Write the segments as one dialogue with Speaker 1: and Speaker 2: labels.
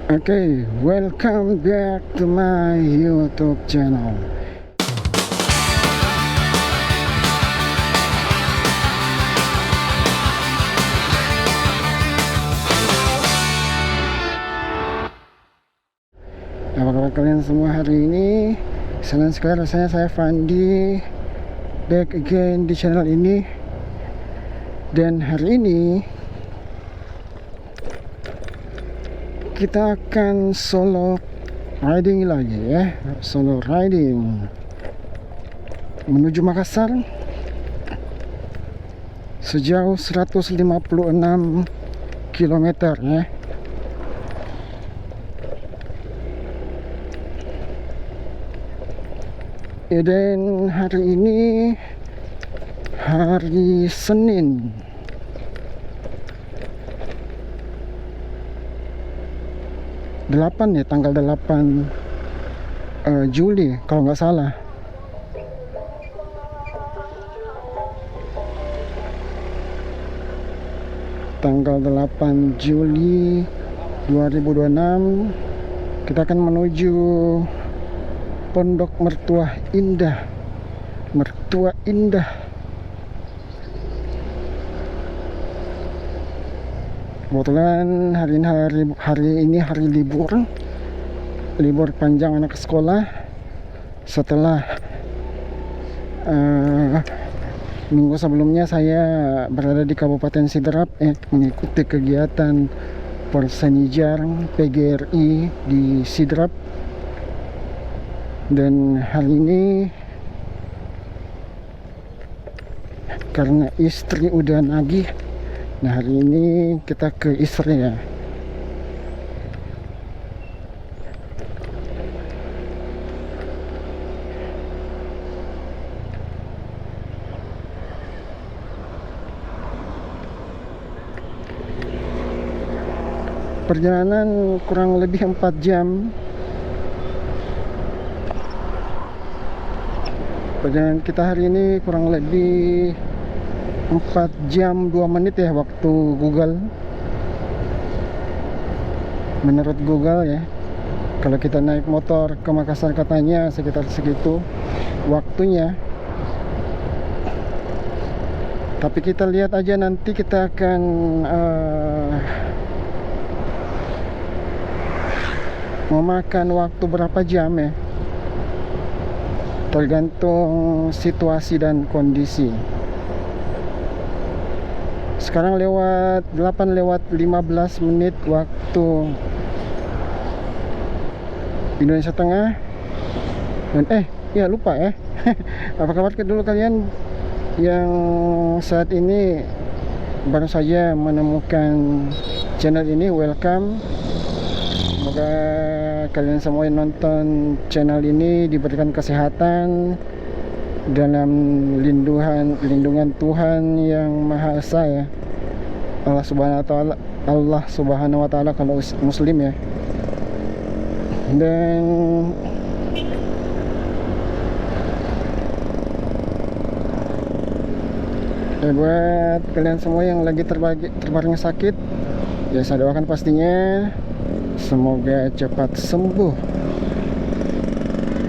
Speaker 1: Okay, welcome back to my YouTube channel. Apa kabar kalian semua hari ini? Senang sekali rasanya saya Fandi back again di channel ini. Dan hari ini kita akan solo riding lagi ya, solo riding menuju Makassar sejauh 156 km ya. Dan hari ini hari Senin, tanggal 8 Juli kalau nggak salah. Tanggal 8 Juli 2026 kita akan menuju Pondok Mertua Indah. Kebetulan hari ini hari libur panjang anak sekolah setelah minggu sebelumnya saya berada di Kabupaten Sidrap mengikuti kegiatan Persenijar PGRI di Sidrap. Dan hari ini karena istri udah nagih, nah hari ini kita ke istri ya. Perjalanan kurang lebih 4 jam. Perjalanan kita hari ini kurang lebih 4 jam 2 menit ya waktu Google. Menurut Google ya, kalau kita naik motor ke Makassar katanya sekitar segitu waktunya. Tapi kita lihat aja nanti, kita akan memakan waktu berapa jam ya, tergantung situasi dan kondisi. Sekarang lewat 8:15 waktu Indonesia Tengah. Dan ya lupa ya. Apa kabar dulu kalian yang saat ini baru saja menemukan channel ini? Welcome. Semoga kalian semua yang nonton channel ini diberikan kesehatan dalam lindungan Tuhan yang Maha Esa ya, Allah Subhanahu wa taala kalau muslim ya. Dan buat kalian semua yang lagi terbaring sakit ya, saya doakan pastinya semoga cepat sembuh,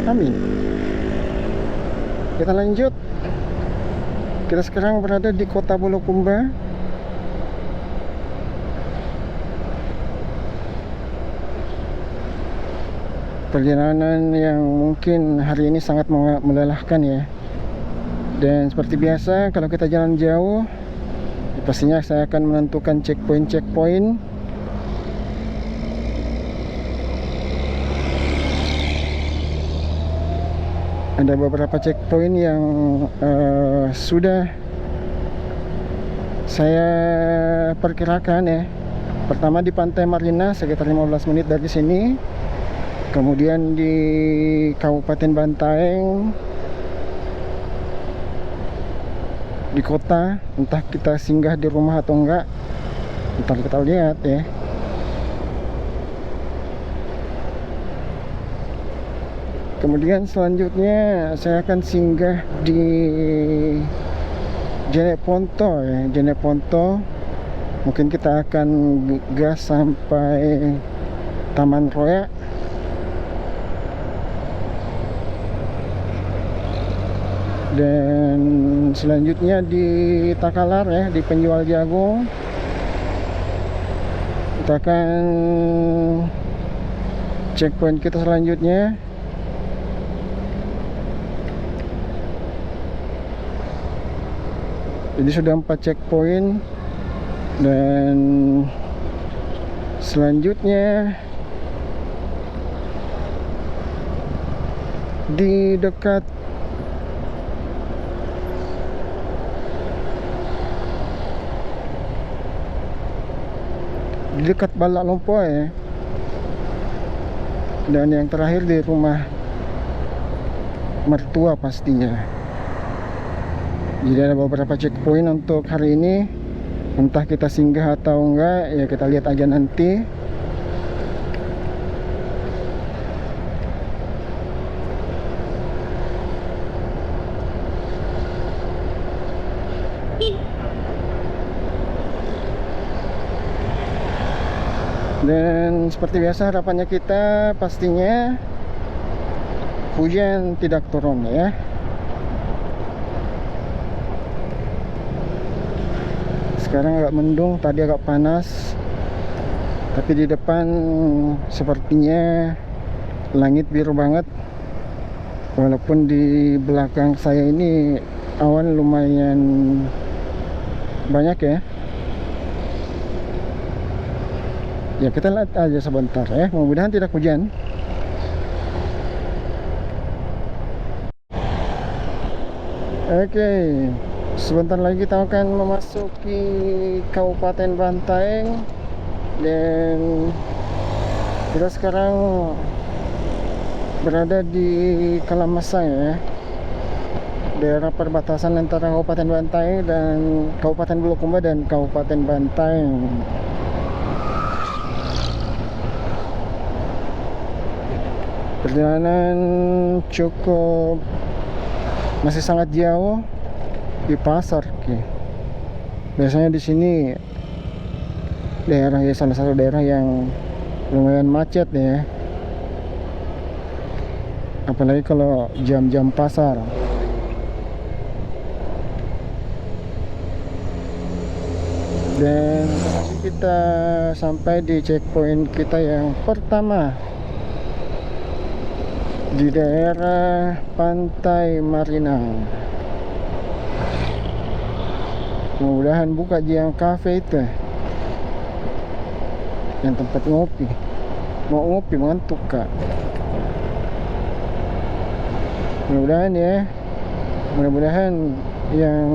Speaker 1: amin. Kita lanjut. Kita sekarang berada di kota Bulukumba. Perjalanan yang mungkin hari ini sangat melelahkan ya. Dan seperti biasa kalau kita jalan jauh, pastinya saya akan menentukan checkpoint. Ada beberapa checkpoint yang sudah saya perkirakan ya. Pertama di Pantai Marina sekitar 15 menit dari sini. Kemudian di Kabupaten Bantaeng, di kota, entah kita singgah di rumah atau enggak, ntar kita lihat ya. Kemudian selanjutnya saya akan singgah di Jeneponto ya, Jeneponto. Mungkin kita akan gas sampai Taman Roya. Dan selanjutnya di Takalar ya, di penjual jagung. Kita akan checkpoint kita selanjutnya. Jadi sudah 4 checkpoint. Dan selanjutnya di dekat Balak Lompoa ya. Dan yang terakhir di rumah mertua pastinya. Jadi ada beberapa checkpoint untuk hari ini. Entah kita singgah atau enggak, ya kita lihat aja nanti. Dan seperti biasa harapannya kita pastinya hujan tidak turun ya. Sekarang agak mendung, tadi agak panas. Tapi di depan sepertinya langit biru banget. Walaupun di belakang saya ini awan lumayan banyak ya. Ya kita lihat aja sebentar ya, mudah-mudahan tidak hujan. Oke, sebentar lagi kita akan memasuki Kabupaten Bantaeng. Dan kita sekarang berada di Kalamasang ya, daerah perbatasan antara Kabupaten Bantaeng dan Kabupaten Bulukumba dan Kabupaten Bantaeng. Perjalanan cukup masih sangat jauh di pasar. Biasanya di sini daerah ya, salah satu daerah yang lumayan macet ya. Apalagi kalau jam-jam pasar. Dan kita sampai di checkpoint kita yang pertama di daerah Pantai Marina. Mudah-mudahan buka Jiang Cafe itu, yang tempat ngopi. Mau ngopi ngantuk kak. Mudah-mudahan ya, mudah-mudahan yang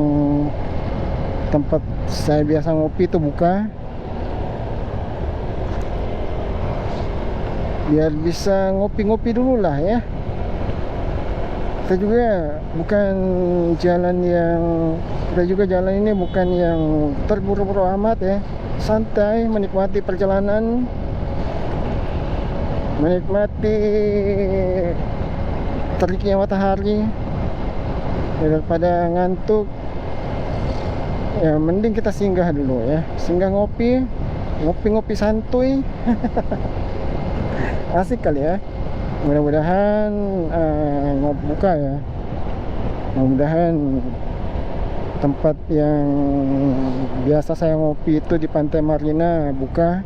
Speaker 1: tempat saya biasa ngopi itu buka, biar bisa ngopi-ngopi dulu lah ya. Kita juga bukan jalan yang jalan ini bukan yang terburu-buru amat ya. Santai menikmati perjalanan, menikmati teriknya matahari. Daripada ngantuk ya, mending kita singgah dulu ya. Singgah ngopi santuy. Asik kali ya. Mudah-mudahan buka ya. Mudah-mudahan tempat yang biasa saya ngopi itu di Pantai Marina buka.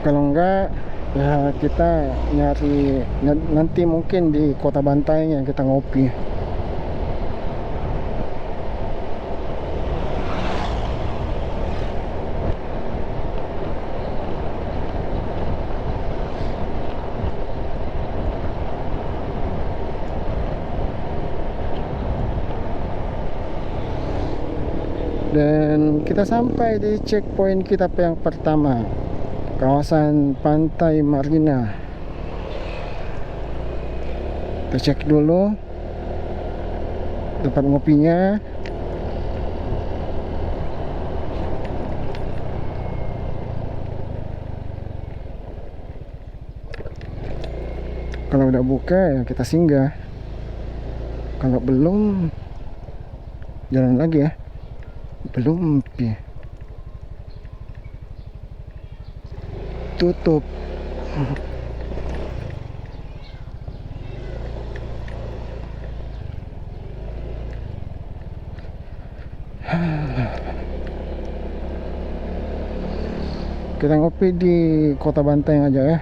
Speaker 1: Kalau enggak ya kita nyari nanti mungkin di Kota Bantaeng yang kita ngopi. Dan kita sampai di checkpoint kita yang pertama, kawasan Pantai Marina. Kita cek dulu tempat ngopinya. Kalau udah buka ya kita singgah. Kalau belum, jalan lagi ya. Belum ya. Tutup. Kita ngopi di Kota Banteng aja ya.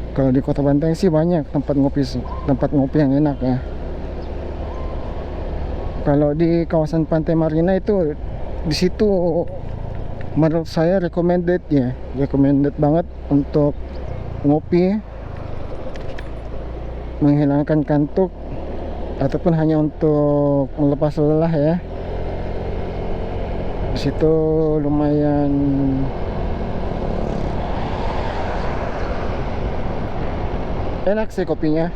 Speaker 1: Kalau di Kota Banteng sih banyak tempat ngopi yang enak ya. Kalau di kawasan Pantai Marina itu, di situ menurut saya recommended banget untuk ngopi, menghilangkan kantuk ataupun hanya untuk melepas lelah ya. Di situ lumayan enak sih kopinya.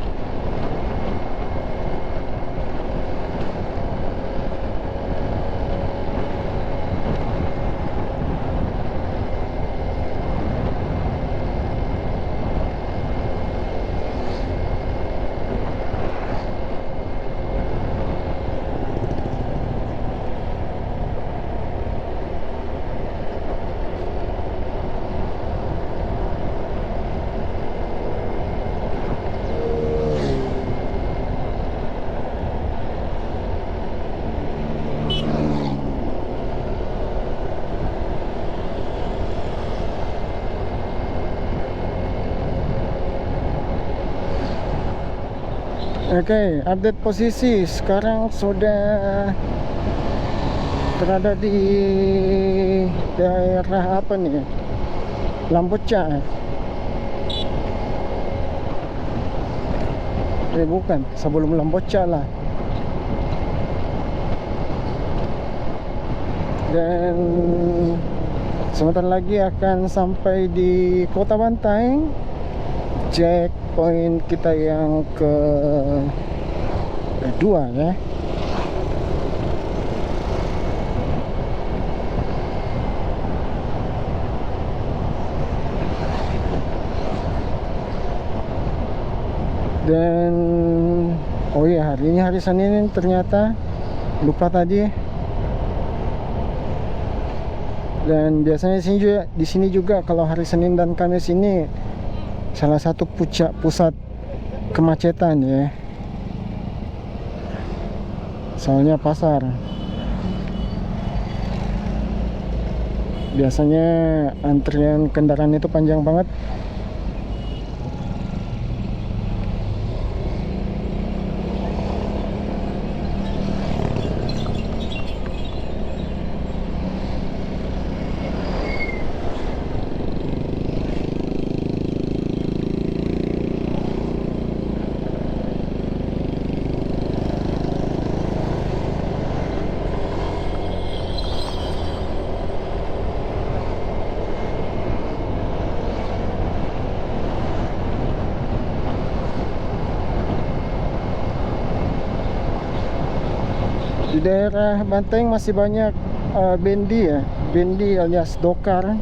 Speaker 1: Oke, update posisi. Sekarang sudah berada di daerah apa nih? Lamboca. Bukan, sebelum Lamboca lah. Dan sebentar lagi akan sampai di Kota Banteng. Checkpoint kita yang kedua ya. Dan oh iya, hari ini hari Senin ternyata, lupa tadi. Dan biasanya di sini juga kalau hari Senin dan Kamis ini salah satu pusat kemacetan ya. Soalnya pasar. Biasanya antrian kendaraan itu panjang banget. Di daerah Banteng masih banyak bendi ya, bendi alias dokar,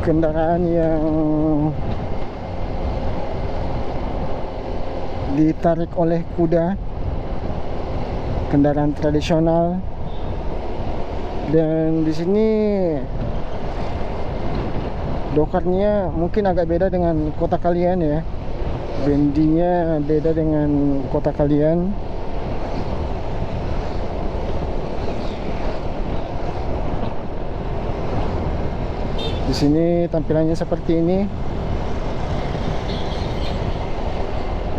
Speaker 1: kendaraan yang ditarik oleh kuda, kendaraan tradisional. Dan di sini dokarnya mungkin agak beda dengan kota kalian ya, bendinya beda dengan kota kalian. Di sini tampilannya seperti ini.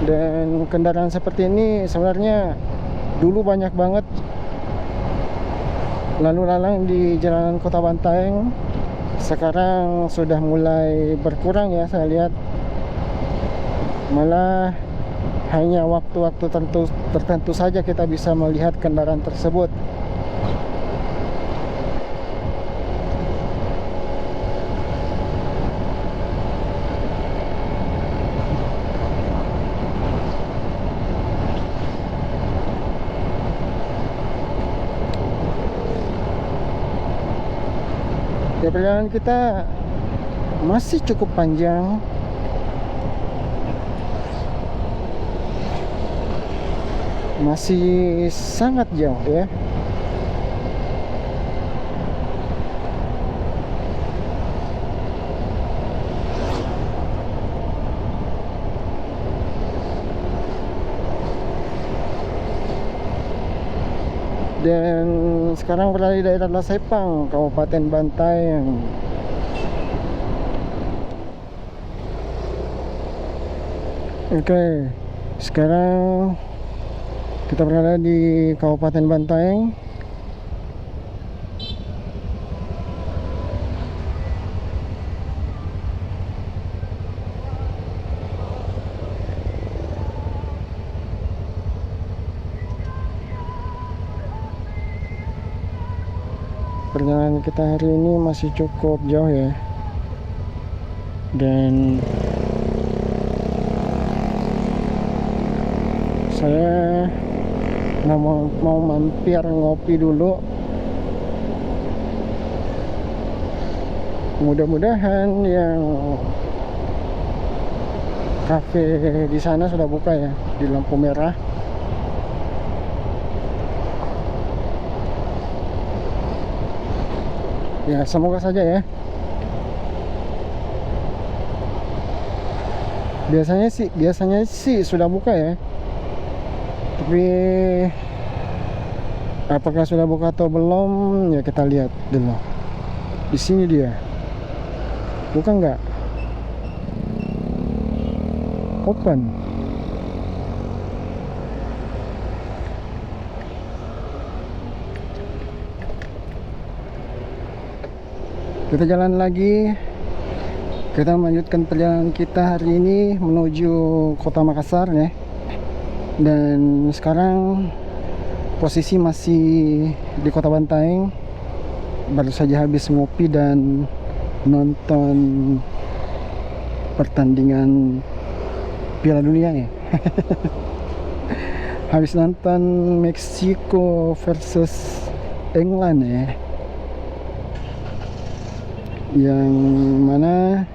Speaker 1: Dan kendaraan seperti ini sebenarnya dulu banyak banget lalu lalang di jalanan Kota Banteng. Sekarang sudah mulai berkurang ya, saya lihat. Malah hanya waktu-waktu tertentu saja kita bisa melihat kendaraan tersebut. Ya, perjalanan kita masih cukup panjang. Masih sangat jauh ya. Dan sekarang berada di daerah Lasepang, Kabupaten Bantaeng. Oke, sekarang kita berada di Kabupaten Bantaeng. Perjalanan kita hari ini masih cukup jauh ya. Dan saya mau mampir ngopi dulu. Mudah-mudahan yang kafe di sana sudah buka ya, di lampu merah. Ya, semoga saja ya. Biasanya sih sudah buka ya. Tapi apakah sudah buka atau belum? Ya kita lihat dulu. Di sini dia. Buka nggak? Open. Kita jalan lagi. Kita melanjutkan perjalanan kita hari ini menuju Kota Makassar ya. Dan sekarang posisi masih di Kota Bantaeng. Baru saja habis ngopi dan nonton pertandingan Piala Dunia ya. Habis nonton Meksiko versus England ya. Yang mana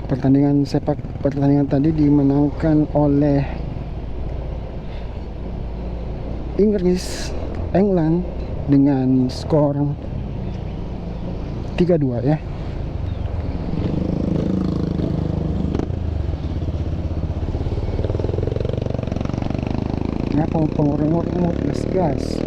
Speaker 1: pertandingan tadi dimenangkan oleh England dengan skor 3-2 ya. Kenapa pengurung gas?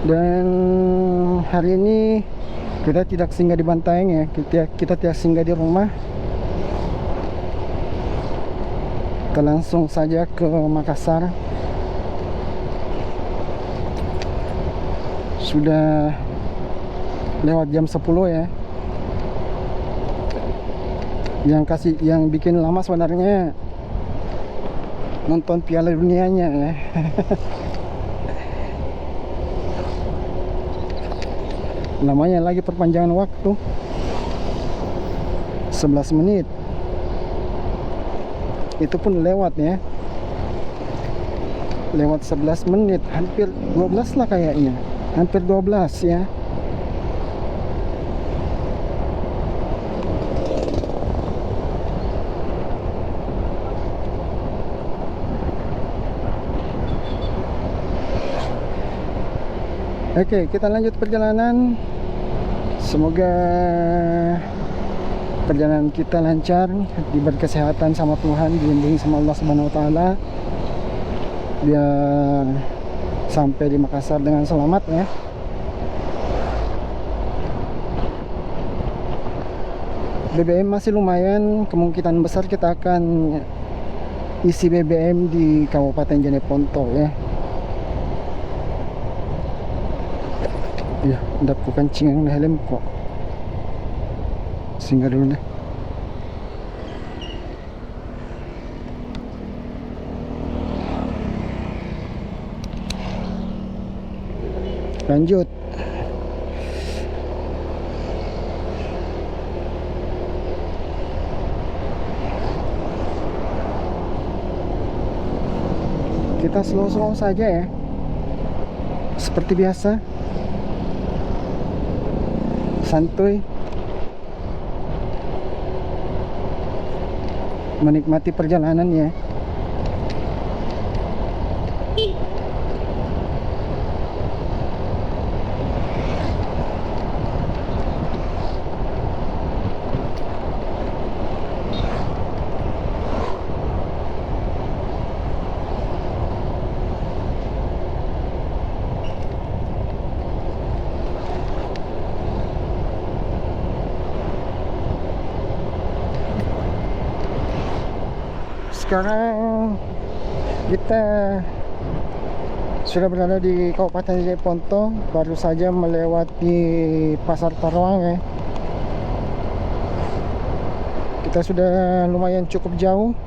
Speaker 1: Dan hari ini kita tidak singgah di Bantaeng ya, kita tidak singgah di rumah. Kita langsung saja ke Makassar. Sudah lewat jam 10 ya. Yang bikin lama sebenarnya nonton Piala Dunianya ya. Namanya lagi perpanjangan waktu 11 menit. Itu pun lewat ya. Lewat 11 menit, hampir 12 lah kayaknya. Hampir 12 ya. Oke, kita lanjut perjalanan. Semoga perjalanan kita lancar, diberi kesehatan sama Tuhan, dilindungi sama Allah Subhanahu wa taala. Biar sampai di Makassar dengan selamat ya. BBM masih lumayan, kemungkinan besar kita akan isi BBM di Kabupaten Jeneponto ya. Ya, hendak ku kencing ang helm kok. Singgah dulu deh. Lanjut. Kita slow-slow saja ya, seperti biasa, santuy, menikmati perjalanannya. Sekarang kita sudah berada di Kabupaten Jeneponto, baru saja melewati Pasar Taruang ya. Kita sudah lumayan cukup jauh.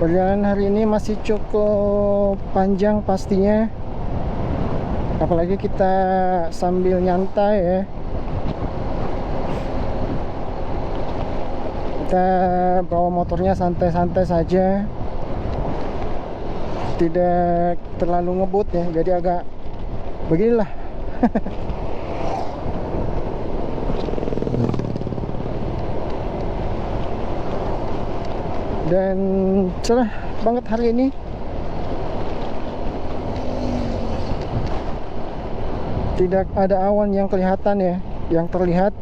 Speaker 1: Perjalanan hari ini masih cukup panjang pastinya, apalagi kita sambil nyantai ya. Kita bawa motornya santai-santai saja, tidak terlalu ngebut ya, jadi agak beginilah. Dan cerah banget hari ini. Tidak ada awan yang kelihatan ya, yang terlihat.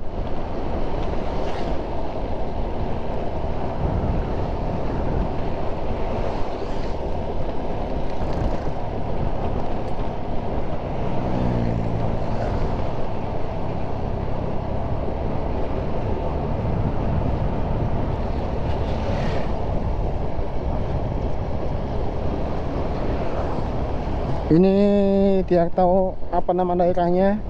Speaker 1: Ini tidak tahu apa nama daerahnya.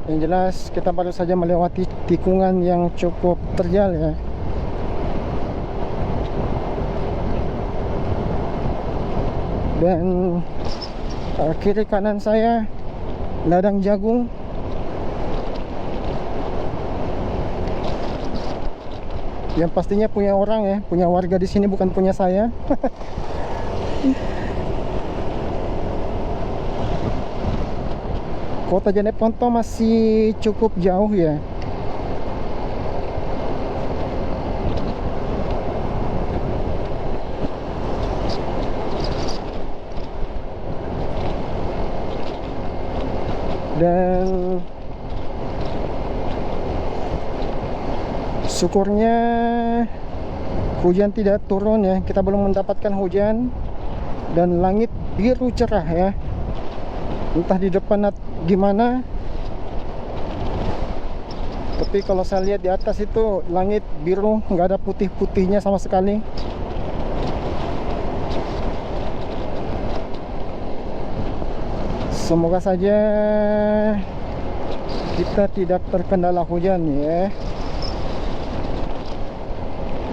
Speaker 1: Yang jelas kita baru saja melewati tikungan yang cukup terjal ya. Dan kiri kanan saya ladang jagung. Yang pastinya punya orang ya, punya warga di sini, bukan punya saya. Kota Jeneponto masih cukup jauh ya. Dan syukurnya hujan tidak turun ya. Kita belum mendapatkan hujan. Dan langit biru cerah ya. Entah di depan gimana, tapi kalau saya lihat di atas itu langit biru, nggak ada putih-putihnya sama sekali. Semoga saja kita tidak terkendala hujan ya.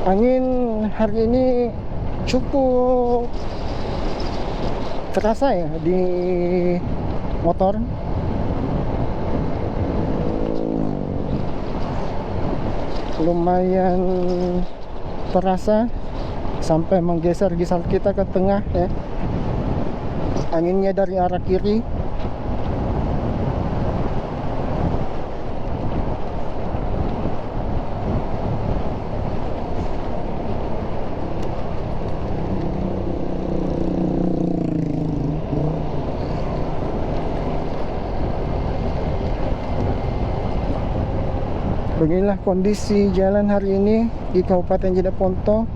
Speaker 1: Angin hari ini cukup terasa ya di motor. Lumayan terasa sampai menggeser-geser kita ke tengah ya. Anginnya dari arah kiri. Beginilah kondisi jalan hari ini di Kabupaten Jeneponto.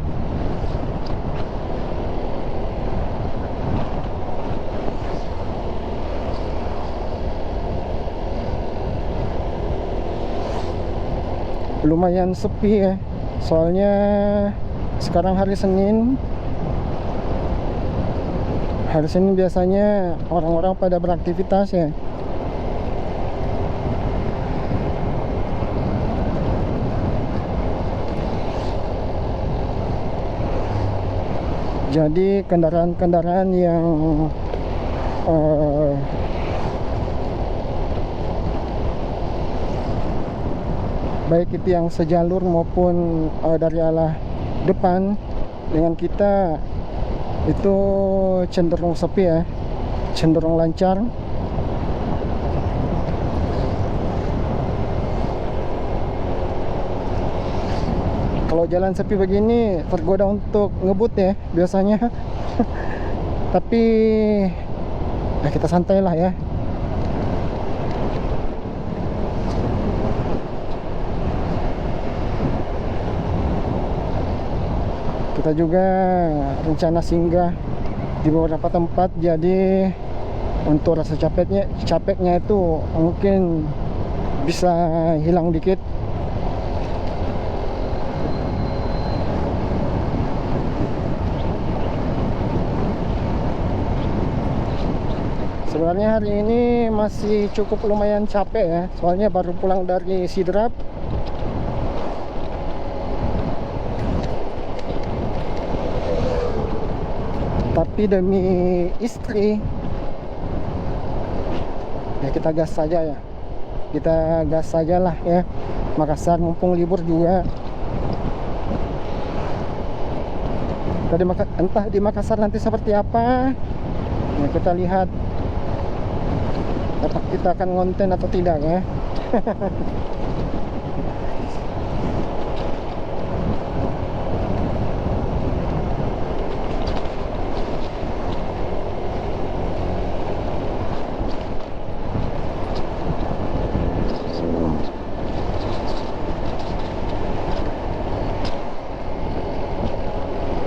Speaker 1: Lumayan sepi ya, soalnya sekarang hari Senin. Hari Senin biasanya orang-orang pada beraktivitas ya. Jadi kendaraan-kendaraan yang eh, baik itu yang sejalur maupun dari arah depan dengan kita itu cenderung sepi ya, cenderung lancar. Kalau jalan sepi begini tergoda untuk ngebut ya biasanya. Tapi ya kita santai lah ya. Kita juga rencana singgah di beberapa tempat, jadi untuk rasa capeknya itu mungkin bisa hilang dikit. Sebenarnya hari ini masih cukup lumayan capek ya, soalnya baru pulang dari Sidrap. Tapi demi istri ya kita gas saja ya, kita gas saja lah ya. Makassar mumpung libur juga. Tadi entah di Makassar nanti seperti apa ya, kita lihat apakah kita akan ngonten atau tidak ya.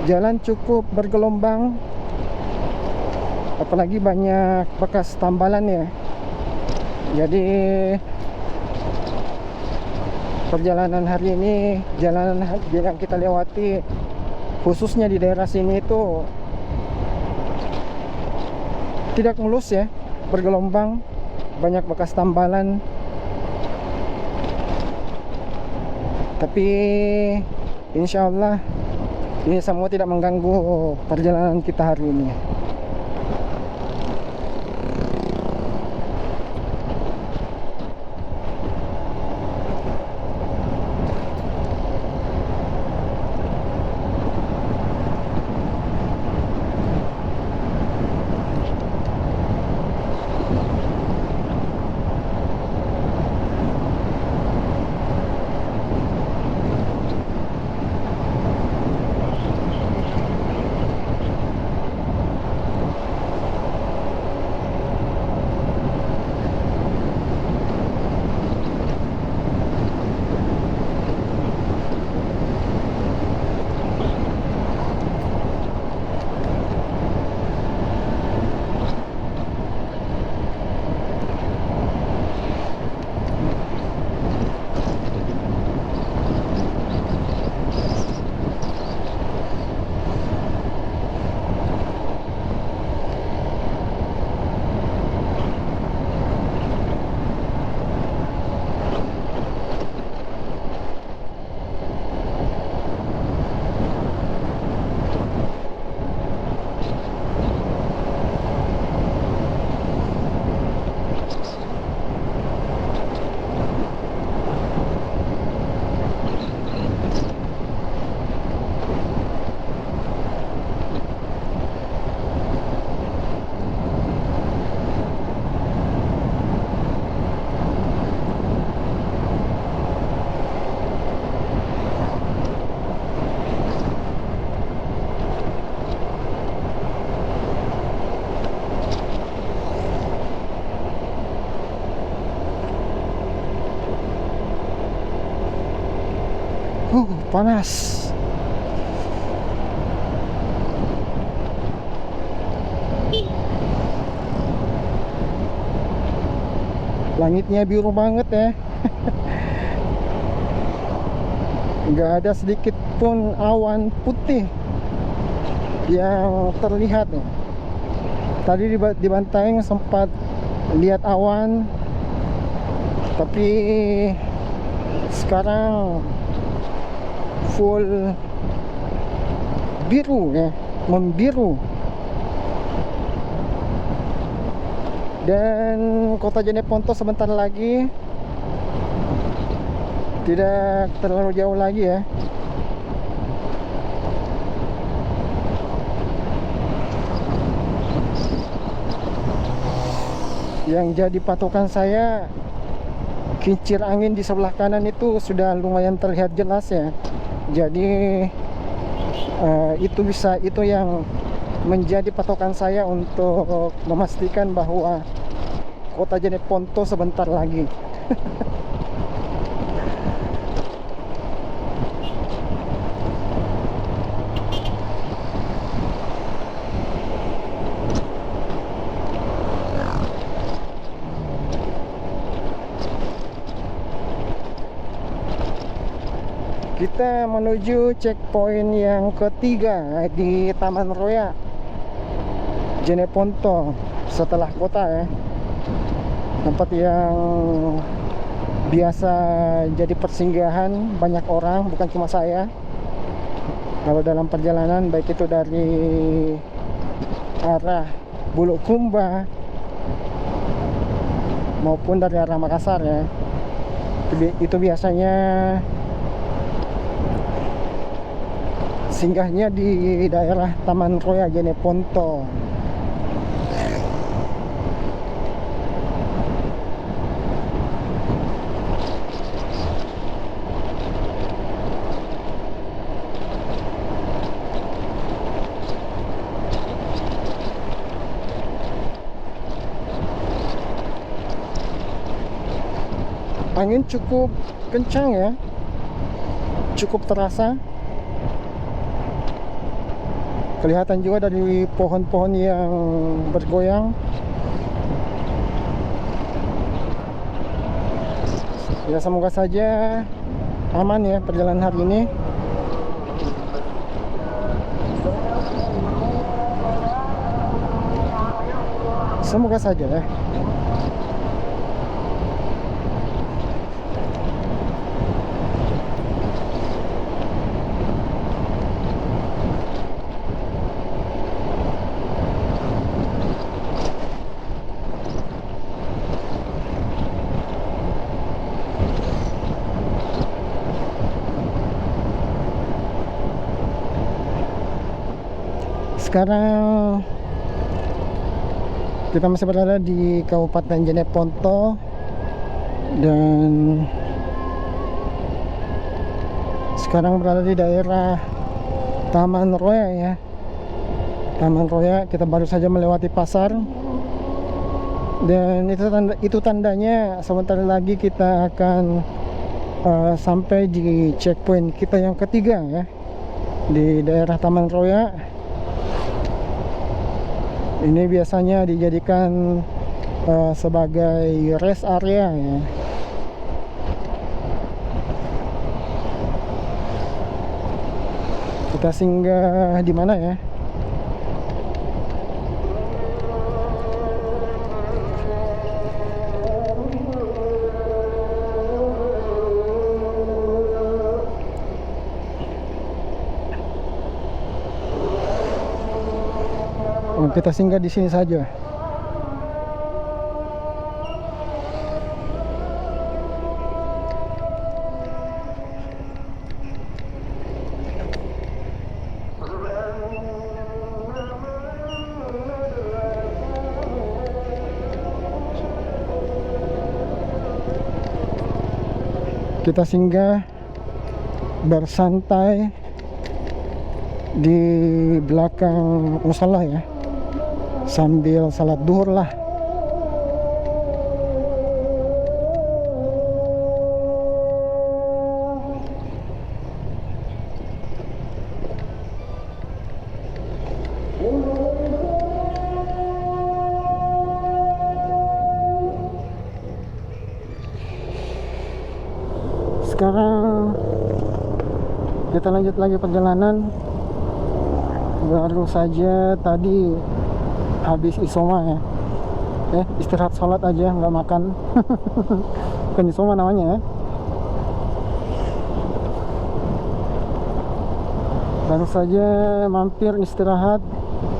Speaker 1: Jalan cukup bergelombang, apalagi banyak bekas tambalan ya. Jadi perjalanan hari ini, jalanan yang kita lewati khususnya di daerah sini itu tidak mulus ya, bergelombang, banyak bekas tambalan. Tapi insya Allah ini semua tidak mengganggu perjalanan kita hari ini. Panas. Langitnya biru banget ya. Nggak ada sedikit pun awan putih yang terlihat ya. Tadi di Bantaeng sempat lihat awan, tapi sekarang full biru ya, membiru. Dan kota Jeneponto sebentar lagi, tidak terlalu jauh lagi ya. Yang jadi patokan saya, kincir angin di sebelah kanan itu sudah lumayan terlihat jelas ya. Jadi itu yang menjadi patokan saya untuk memastikan bahwa kota Jeneponto sebentar lagi. Kita menuju checkpoint yang ketiga di Taman Roya Jeneponto setelah kota ya. Tempat yang biasa jadi persinggahan banyak orang, bukan cuma saya. Kalau dalam perjalanan, baik itu dari arah Bulukumba maupun dari arah Makassar ya, itu biasanya singgahnya di daerah Taman Roya Jeneponto. Angin cukup kencang ya, cukup terasa. Kelihatan juga dari pohon-pohon yang bergoyang. Ya, semoga saja aman ya perjalanan hari ini. Semoga saja ya. Sekarang kita masih berada di Kabupaten Jeneponto dan sekarang berada di daerah Taman Roya ya. Taman Roya, kita baru saja melewati pasar dan itu tandanya sebentar lagi kita akan sampai di checkpoint kita yang ketiga ya, di daerah Taman Roya. Ini biasanya dijadikan sebagai rest area ya. Kita singgah di mana ya? Kita singgah di sini saja. Kita singgah bersantai di belakang musala ya, sambil salat duhur lah. Sekarang kita lanjut lagi perjalanan. Baru saja tadi habis isoma ya, istirahat sholat aja, nggak makan. Bukan isoma namanya ya. Baru saja mampir istirahat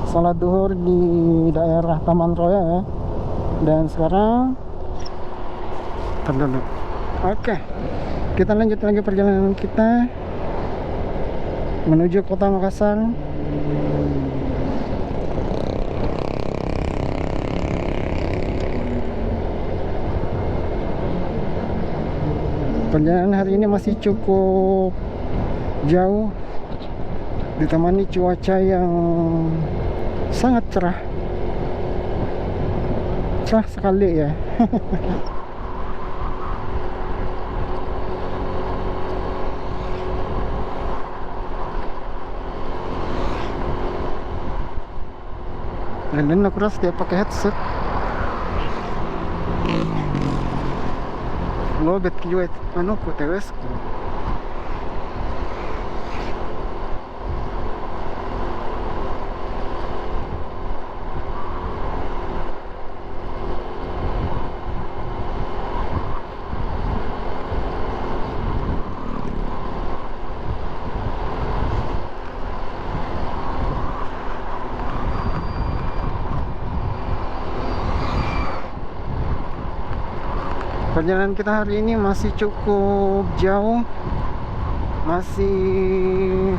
Speaker 1: sholat duhur di daerah Taman Raya ya. Dan sekarang terduduk. Oke, kita lanjut lagi perjalanan kita menuju kota Makassar. Perjalanan hari ini masih cukup jauh, ditemani cuaca yang sangat cerah sekali ya. Dan aku rasa dia pakai headset. Lo bet kiwet anu ku tewes. Perjalanan kita hari ini masih cukup jauh, masih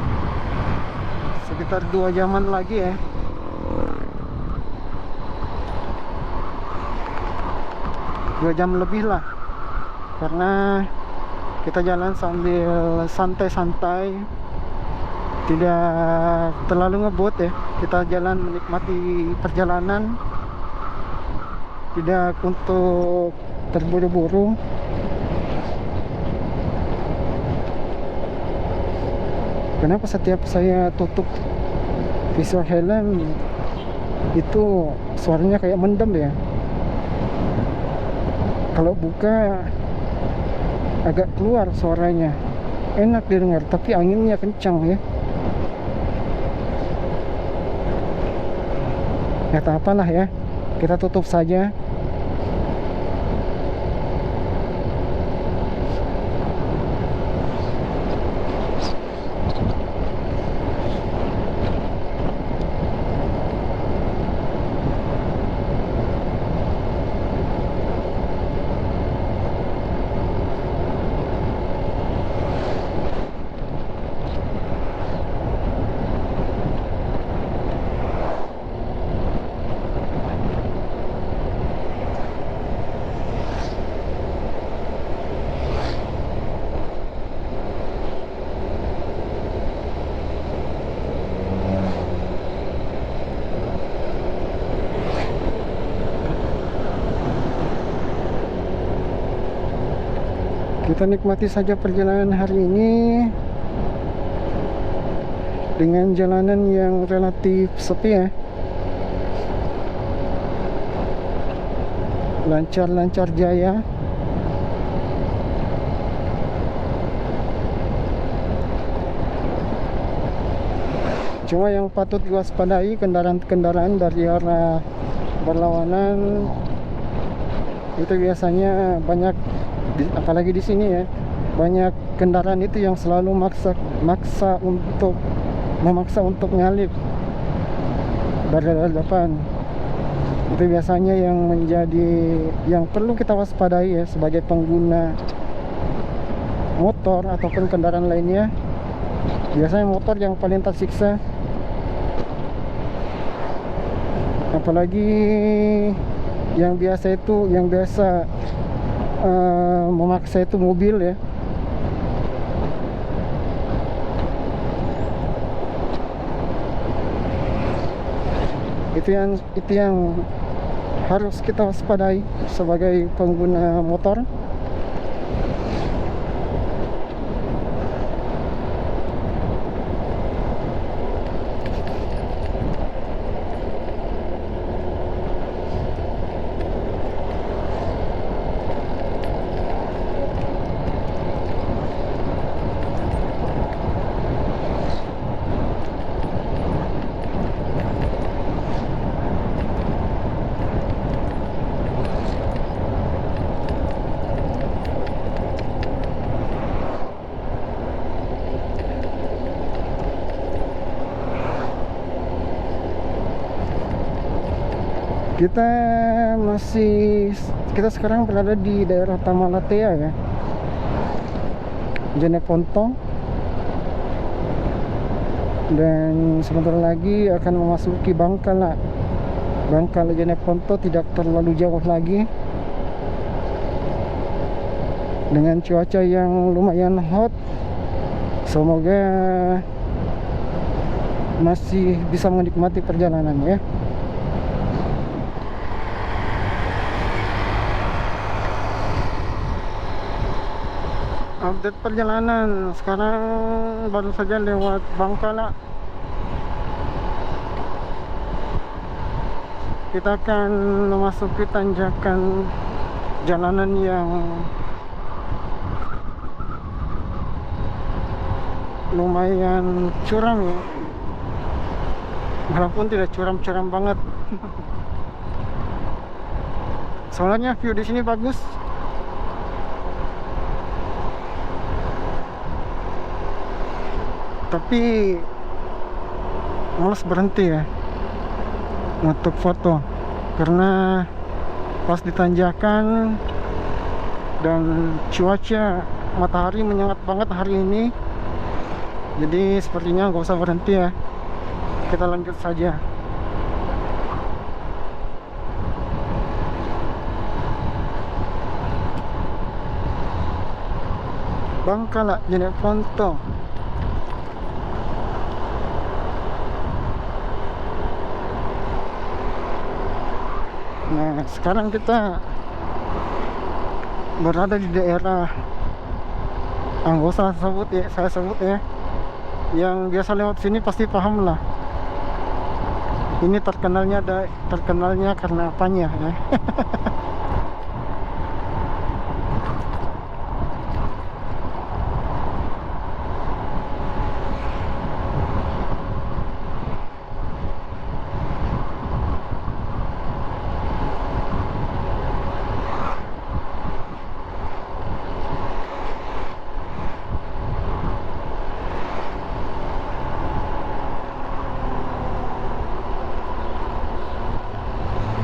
Speaker 1: sekitar 2 jaman lagi ya. Dua jam lebih lah, karena kita jalan sambil santai-santai, tidak terlalu ngebut ya. Kita jalan menikmati perjalanan, tidak untuk terburu-buru. Kenapa setiap saya tutup visor helm itu suaranya kayak mendem ya? Kalau buka agak keluar suaranya, enak didengar, tapi anginnya kencang ya. Ya tak apalah ya, kita tutup saja. Kita nikmati saja perjalanan hari ini dengan jalanan yang relatif sepi ya. Lancar-lancar jaya. Cuma yang patut diwaspadai kendaraan-kendaraan dari arah berlawanan itu biasanya banyak, apalagi di sini ya, banyak kendaraan itu yang selalu memaksa untuk nyalip dari depan. Itu biasanya yang perlu kita waspadai ya sebagai pengguna motor ataupun kendaraan lainnya. Biasanya motor yang paling tersiksa, apalagi yang biasa memaksa itu mobil ya. Itu yang harus kita waspadai sebagai pengguna motor. Kita kita sekarang berada di daerah Tamalatea ya, Jeneponto, dan sebentar lagi akan memasuki Bangkala. Bangkala Jeneponto tidak terlalu jauh lagi, dengan cuaca yang lumayan hot. Semoga masih bisa menikmati perjalanan ya. Update perjalanan sekarang baru saja lewat Bangkala. Kita akan memasuki tanjakan jalanan yang lumayan curam ya, walaupun tidak curam-curam banget. Soalnya view di sini bagus. Tapi males berhenti ya untuk foto, karena pas ditanjakan dan cuaca matahari menyengat banget hari ini. Jadi sepertinya nggak usah berhenti ya, kita lanjut saja. Bangkala Jeneponto. Nah, sekarang kita berada di daerah, nggak usah sebut ya, saya sebut ya. Yang biasa lewat sini pasti paham lah. Ini terkenalnya karena apanya ya.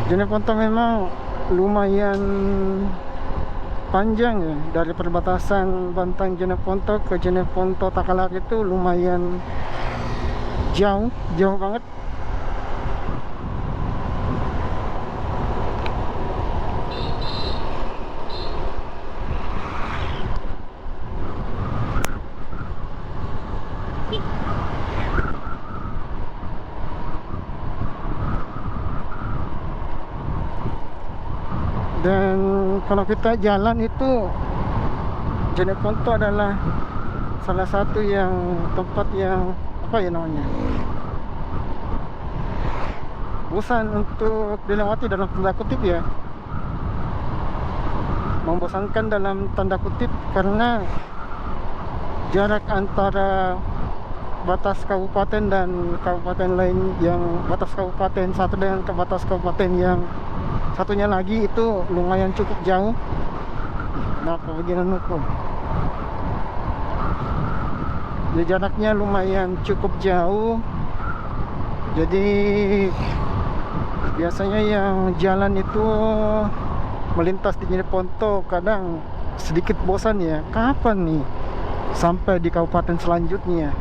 Speaker 1: Jeneponto memang lumayan panjang ya, dari perbatasan Bantang Jeneponto ke Jeneponto Takalak itu lumayan jauh banget. Dan kalau kita jalan itu, Jeneponto adalah salah satu yang tempat yang apa ya namanya, bosan untuk dilewati dalam tanda kutip ya. Membosankan dalam tanda kutip karena jarak antara batas kabupaten dan kabupaten lain, yang batas kabupaten satu dengan batas kabupaten yang satunya lagi itu lumayan cukup jauh. Nah, bagian hukum, jadi jaraknya lumayan cukup jauh. Jadi biasanya yang jalan itu melintas di Jeneponto kadang sedikit bosan ya, kapan nih sampai di kabupaten selanjutnya.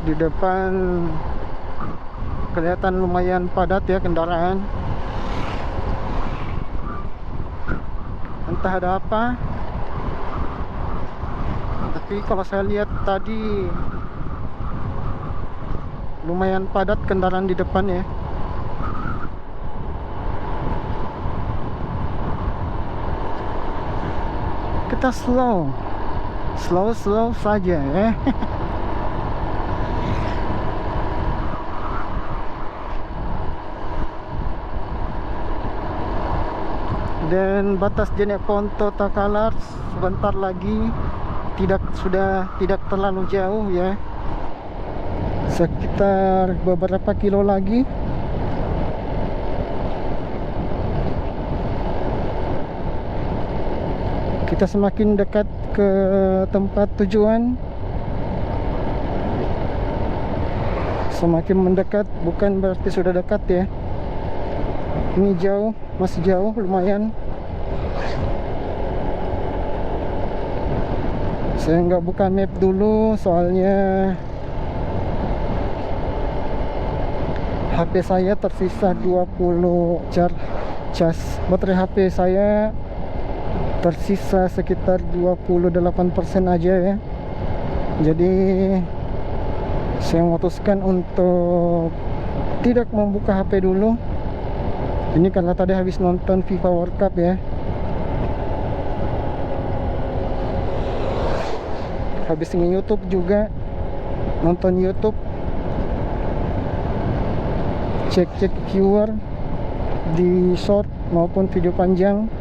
Speaker 1: Di depan kelihatan lumayan padat ya kendaraan. Entah ada apa. tapi kalau saya lihat tadi lumayan padat kendaraan di depan ya. Kita slow saja ya. Dan batas Jeneponto Takalar sebentar lagi sudah tidak terlalu jauh ya, sekitar beberapa kilo lagi. Kita semakin dekat ke tempat tujuan, semakin mendekat bukan berarti sudah dekat ya. Ini jauh, masih jauh lumayan. Saya nggak buka map dulu soalnya HP saya tersisa 20 cas baterai HP saya tersisa sekitar 28% aja ya. Jadi saya memutuskan untuk tidak membuka HP dulu. Ini karena tadi habis nonton FIFA World Cup ya, habis nge-YouTube juga, nonton YouTube, cek viewer di short maupun video panjang.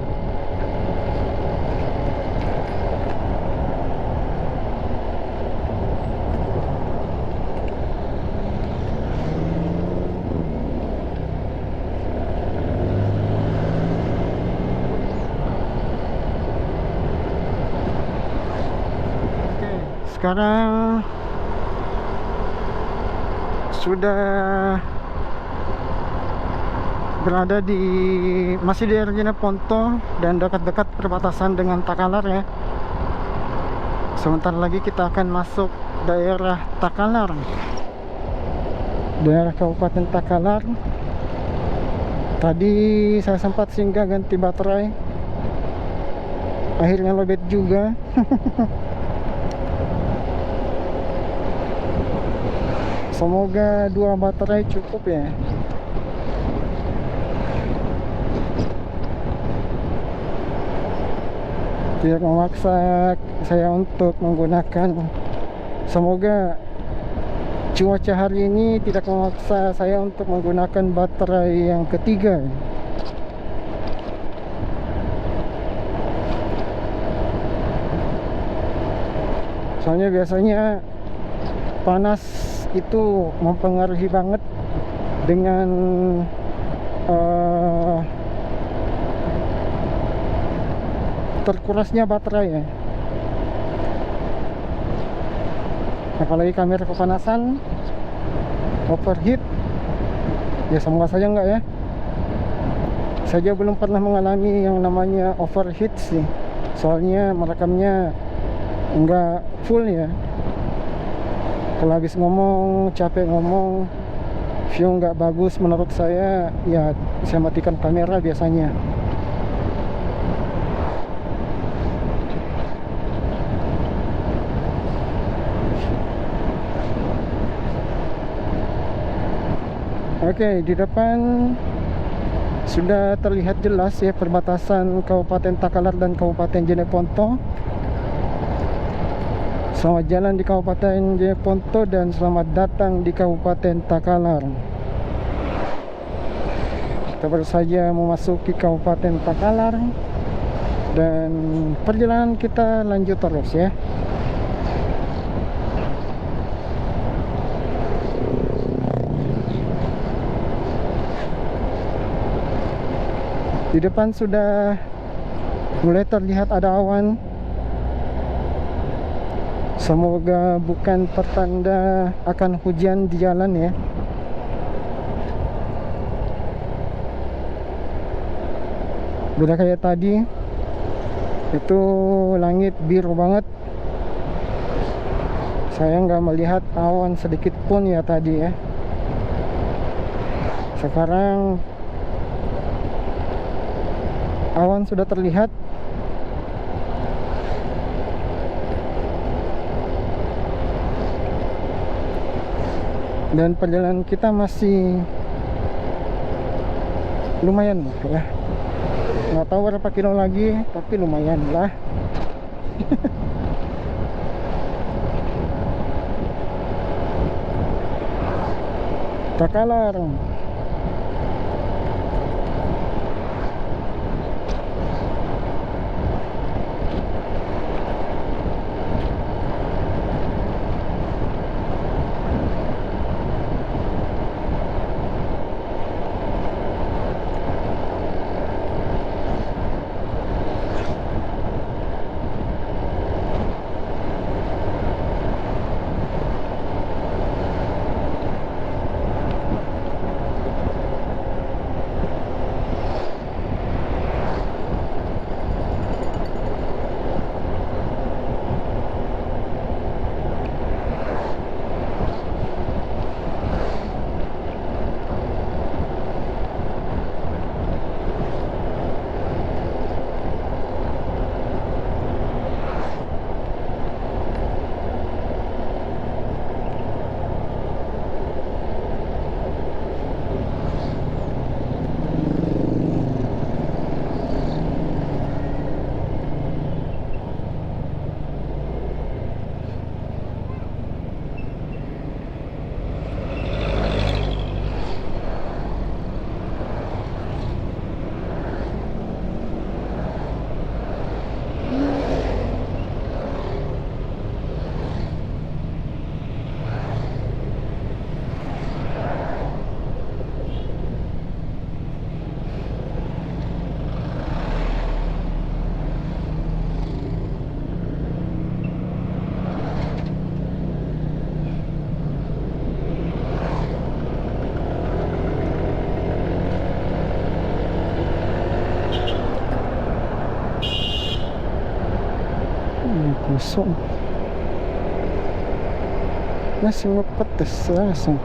Speaker 1: Sekarang sudah berada masih di daerah Jeneponto dan dekat-dekat perbatasan dengan Takalar ya. Sebentar lagi kita akan masuk daerah Takalar, daerah Kabupaten Takalar. Tadi saya sempat singgah ganti baterai, akhirnya lobet juga. Semoga 2 baterai cukup ya. Tidak memaksa saya untuk menggunakan. Semoga cuaca hari ini tidak memaksa saya untuk menggunakan baterai yang ketiga. Soalnya biasanya panas itu mempengaruhi banget dengan terkurasnya baterai ya. Apalagi kamera kepanasan, overheat, ya semoga saja enggak ya. Saya belum pernah mengalami yang namanya overheat sih, soalnya merekamnya enggak full ya. Kalau habis ngomong, capek ngomong, view nggak bagus menurut saya, ya saya matikan kamera biasanya. Oke, di depan sudah terlihat jelas ya perbatasan Kabupaten Takalar dan Kabupaten Jeneponto. Selamat jalan di Kabupaten Jeneponto dan selamat datang di Kabupaten Takalar. Kita baru saja memasuki Kabupaten Takalar dan perjalanan kita lanjut terus ya. Di depan sudah mulai terlihat ada awan. Semoga bukan pertanda akan hujan di jalan ya. Beda kayak tadi, itu langit biru banget. Saya nggak melihat awan sedikit pun ya tadi ya. Sekarang awan sudah terlihat. Dan perjalanan kita masih lumayan lah ya, nggak tahu berapa kilo lagi tapi lumayan lah. Takalar. Kosong, masih mau pedes langsung.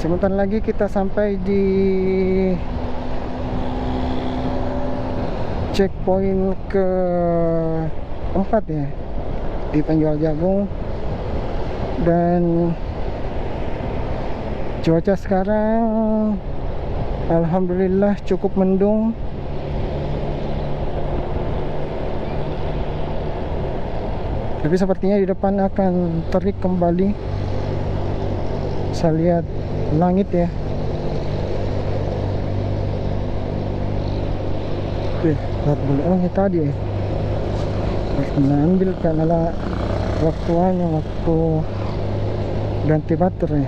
Speaker 1: Sebentar lagi kita sampai di checkpoint ke 4 ya, di penjual jagung. Dan cuaca sekarang alhamdulillah cukup mendung. Tapi sepertinya di depan akan terik kembali. Saya lihat langit ya. Lihat belum tadi ya. Harus ambil karena waktunya waktu ganti baterai.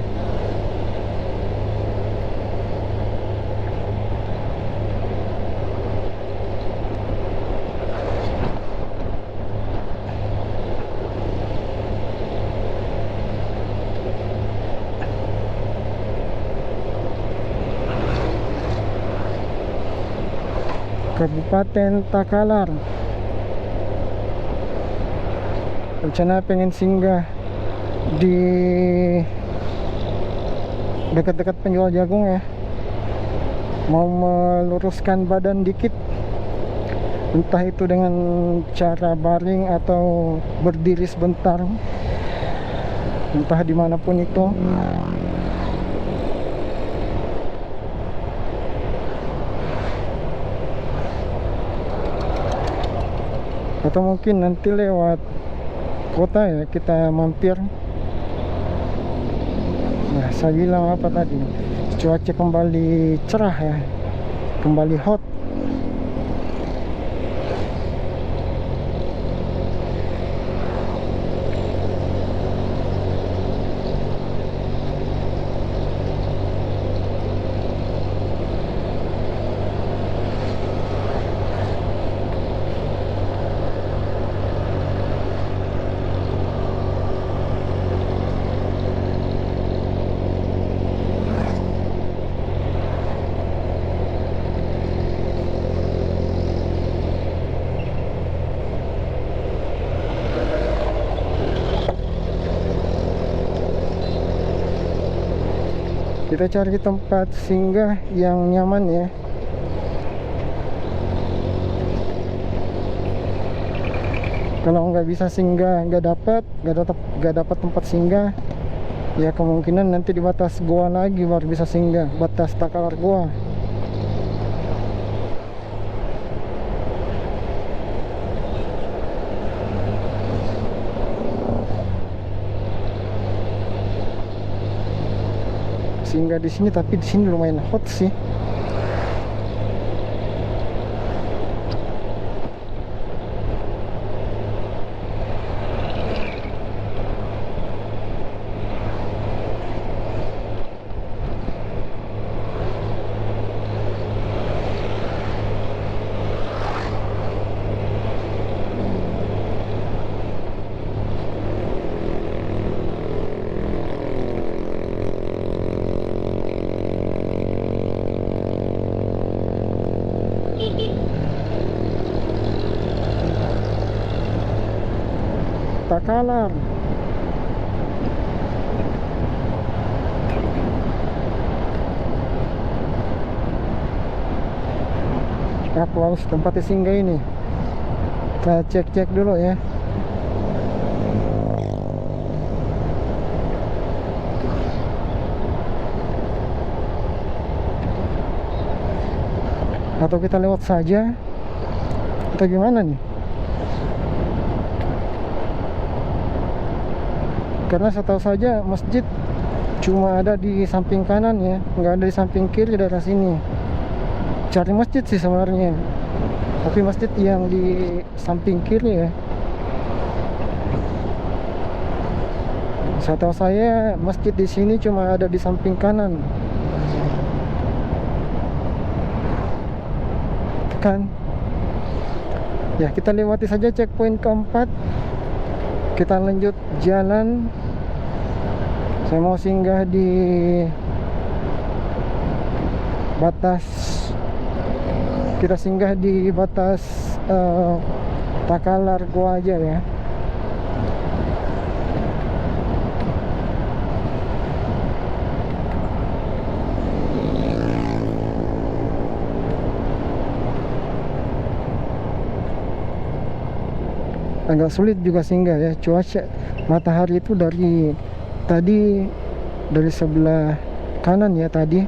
Speaker 1: Kabupaten Takalar. Rencana pengen singgah di dekat-dekat penjual jagung ya, mau meluruskan badan dikit, entah itu dengan cara baring atau berdiri sebentar, entah dimanapun itu. Atau mungkin nanti lewat kota ya, kita mampir. Nah, saya bilang apa tadi, cuaca kembali cerah ya, kembali hot. Kita cari tempat singgah yang nyaman ya. Kalau nggak bisa singgah, nggak dapat tempat singgah, ya kemungkinan nanti di batas goa lagi baru bisa singgah, batas Takalar goa. Singgah di sini, tapi di sini lumayan hot sih. Takalar. Aplaus tempatnya singgah ini. Kita cek-cek dulu ya. Atau kita lewat saja, atau gimana nih? Karena setahu saja masjid cuma ada di samping kanan ya, nggak ada di samping kiri daerah sini. Cari masjid sih sebenarnya, tapi masjid yang di samping kiri ya. Setahu saya masjid di sini cuma ada di samping kanan. Kan? Ya, kita lewati saja checkpoint keempat. Kita lanjut jalan. Saya mau singgah di batas, kita singgah di batas Takalar goa aja ya. Agak sulit juga singgah ya, cuaca matahari itu dari sebelah kanan ya tadi,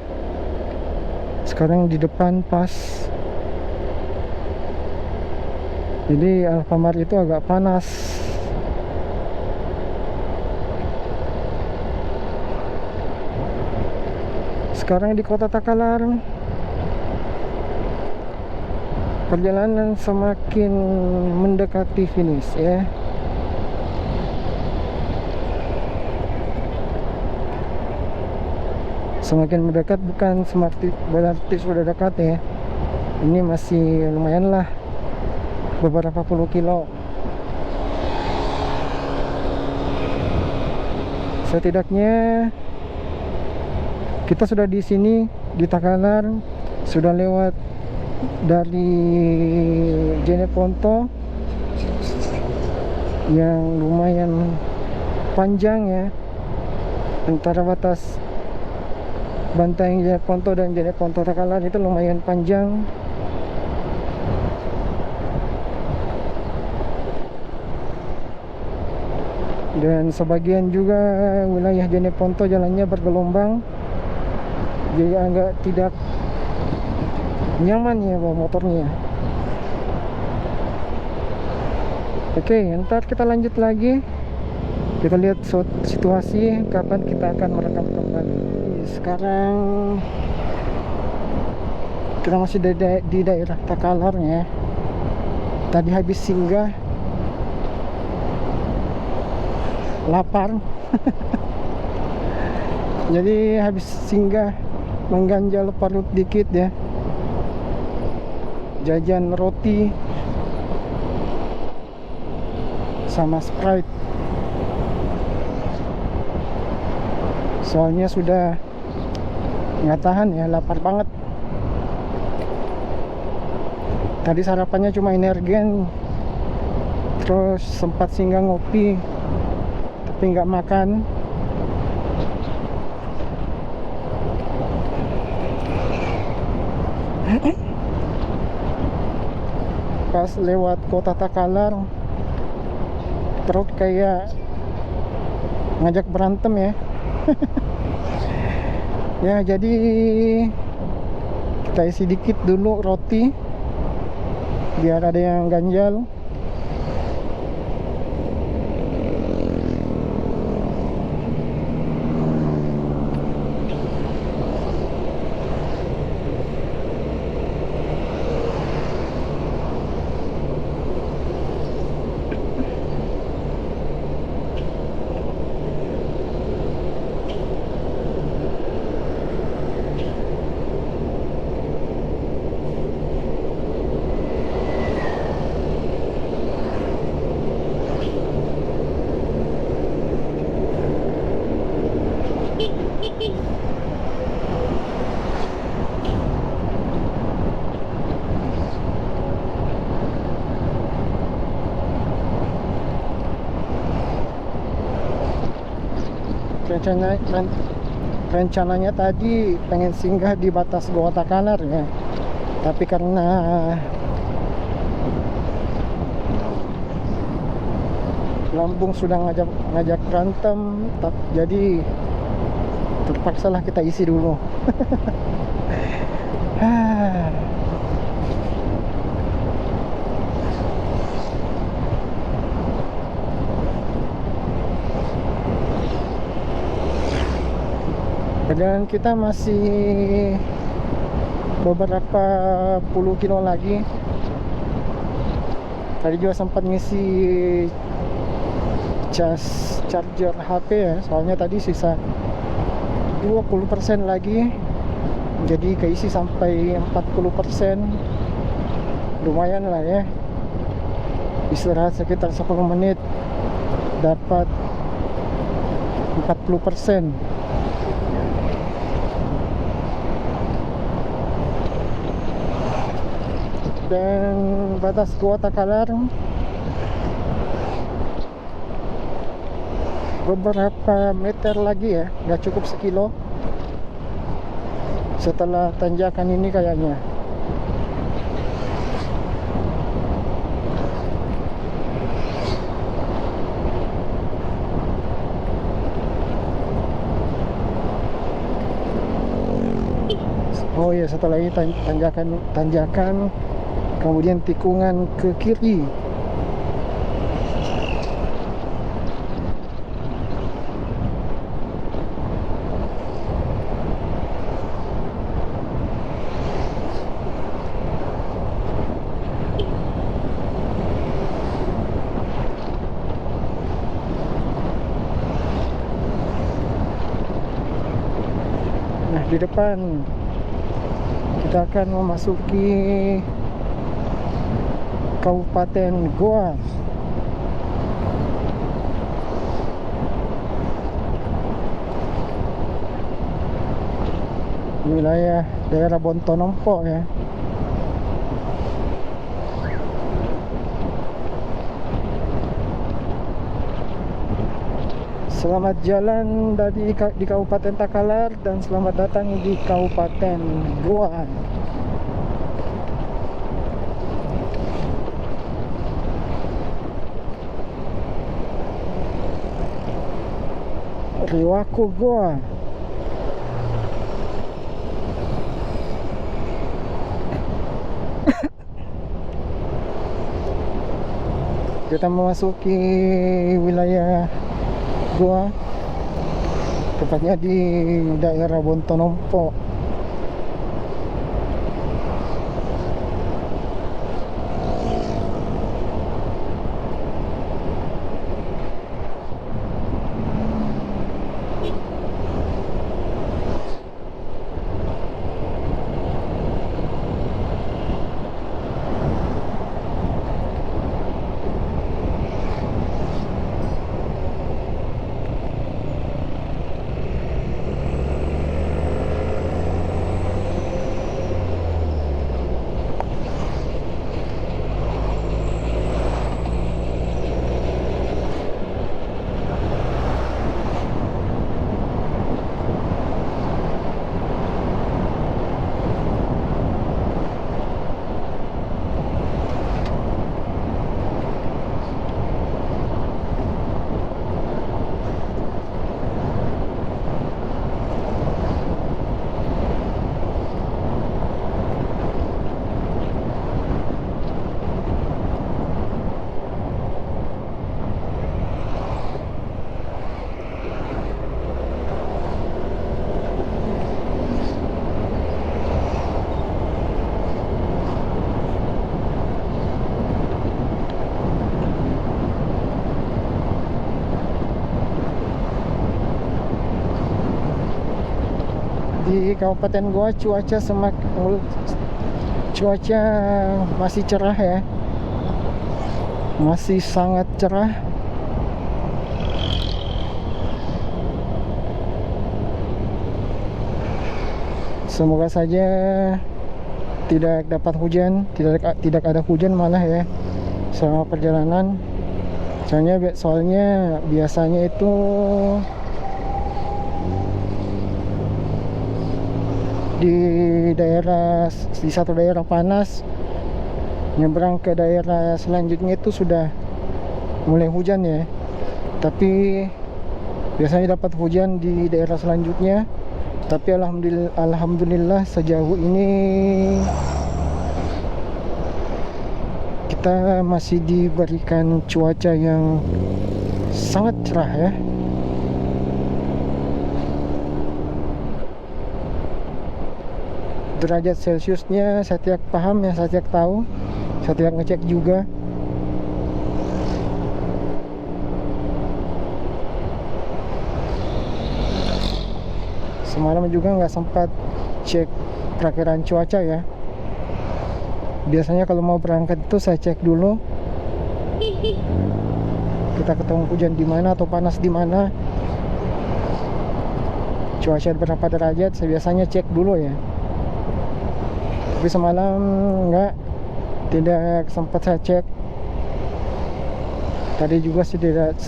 Speaker 1: sekarang di depan pas, jadi Alfamart itu agak panas. Sekarang di kota Takalar, perjalanan semakin mendekati finish ya. Semakin mendekat bukan semakin berarti sudah dekat ya. Ini masih lumayan lah, beberapa puluh kilo. Setidaknya kita sudah di sini di Takalar, sudah lewat dari Jeneponto yang lumayan panjang ya, antara batas Bantaeng Jeneponto dan Jeneponto Takalar itu lumayan panjang. Dan sebagian juga wilayah Jeneponto jalannya bergelombang, jadi agak tidak nyaman ya bawa motornya. Oke, ntar kita lanjut lagi. Kita lihat situasi kapan kita akan merekam kembali. Sekarang kita masih di daerah Takalar ya. Tadi habis singgah, lapar. Jadi habis singgah mengganjal perut dikit ya, jajan roti sama Sprite. Soalnya sudah nggak tahan ya, lapar banget. Tadi sarapannya cuma Energen, terus sempat singgah ngopi tapi nggak makan. Pas lewat kota Takalar, perut kayak ngajak berantem ya. Ya, jadi kita isi dikit dulu roti biar ada yang ganjal. Rencananya tadi pengen singgah di batas Goa Takalar ya, tapi karena lambung sudah ngajak berantem, jadi terpaksalah kita isi dulu. Dan kita masih beberapa puluh kilo lagi. Tadi juga sempat ngisi cas charger HP ya, soalnya tadi sisa 20% lagi, jadi keisi sampai 40%. Lumayan lah ya, istirahat sekitar 10 menit dapat 40%. Dan batas Goa Takalar beberapa meter lagi ya, nggak cukup sekilo setelah tanjakan ini kayaknya. Oh ya, setelah ini tanjakan kemudian tikungan ke kiri. Nah, di depan kita akan memasuki Kabupaten Goa. Wilayah daerah Bontonompo ya. Selamat jalan di Kabupaten Takalar dan selamat datang di Kabupaten Goa. Riwaku Goa. Kita memasuki wilayah Goa, tepatnya di daerah Bontonompo. Kabupaten Goa cuaca masih cerah ya, masih sangat cerah. Semoga saja tidak dapat hujan, tidak ada hujan malah ya selama perjalanan. Soalnya biasanya itu di satu daerah panas, nyebrang ke daerah selanjutnya itu sudah mulai hujan ya. Tapi biasanya dapat hujan di daerah selanjutnya. Tapi alhamdulillah sejauh ini kita masih diberikan cuaca yang sangat cerah ya. Derajat Celciusnya saya tidak paham ya, saya tidak tahu, saya tidak ngecek juga. Semalam juga nggak sempat cek perakiraan cuaca ya. Biasanya kalau mau berangkat itu saya cek dulu kita ketemu hujan di mana atau panas di mana, cuaca berapa derajat, saya biasanya cek dulu ya. Tapi semalam tidak sempat saya cek. Tadi juga tidak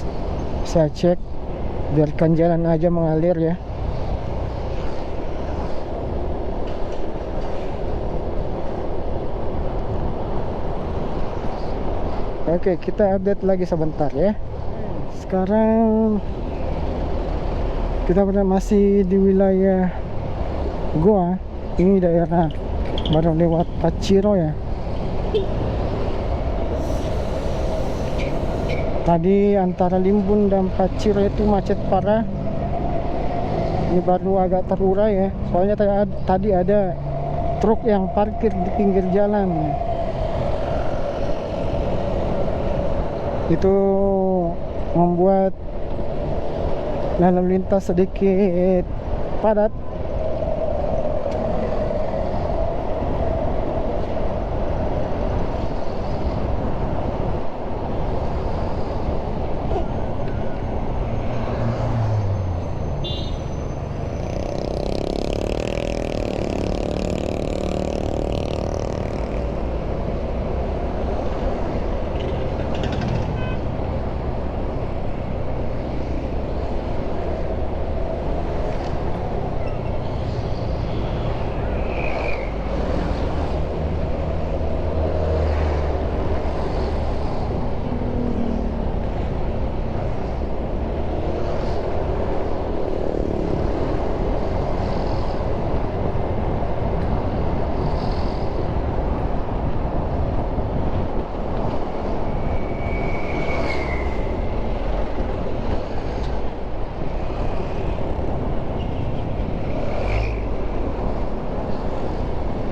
Speaker 1: saya cek, biarkan jalan aja mengalir ya. Oke, kita update lagi sebentar ya. Sekarang kita masih di wilayah Goa. Ini daerah baru lewat Paciro ya. Tadi antara Limbun dan Paciro itu macet parah. Ini baru agak terurai ya. Soalnya tadi ada truk yang parkir di pinggir jalan. Itu membuat lalu lintas sedikit padat.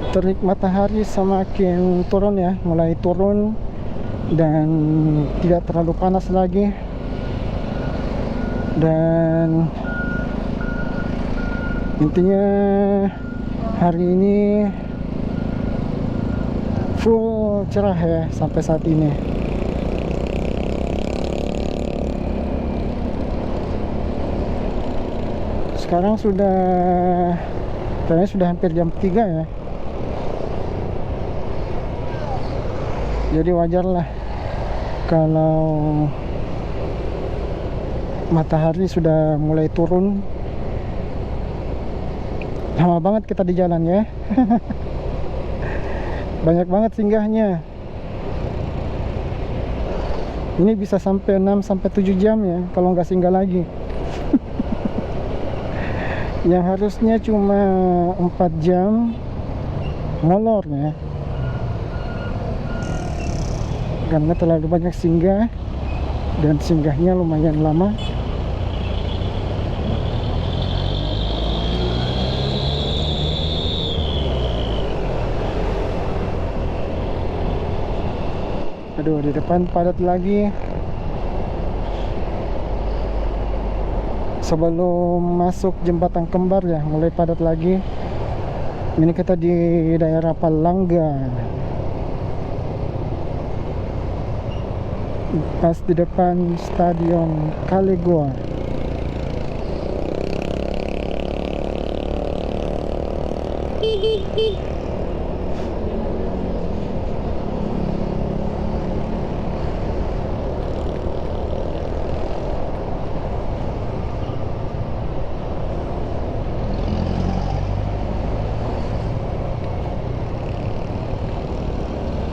Speaker 1: Terik matahari semakin turun ya, mulai turun dan tidak terlalu panas lagi. Dan intinya hari ini full cerah ya sampai saat ini. Sekarang kayaknya sudah hampir jam 3 ya. Jadi wajar lah kalau matahari sudah mulai turun. Lama banget kita di jalan ya. Banyak banget singgahnya. Ini bisa sampai 6-7 jam ya kalau nggak singgah lagi. Yang harusnya cuma 4 jam molor ya, karena terlalu banyak singgah dan singgahnya lumayan lama. Aduh, di depan padat lagi. Sebelum masuk jembatan kembar ya mulai padat lagi. Ini kita di daerah Palangga, pas di depan Stadion Caligua.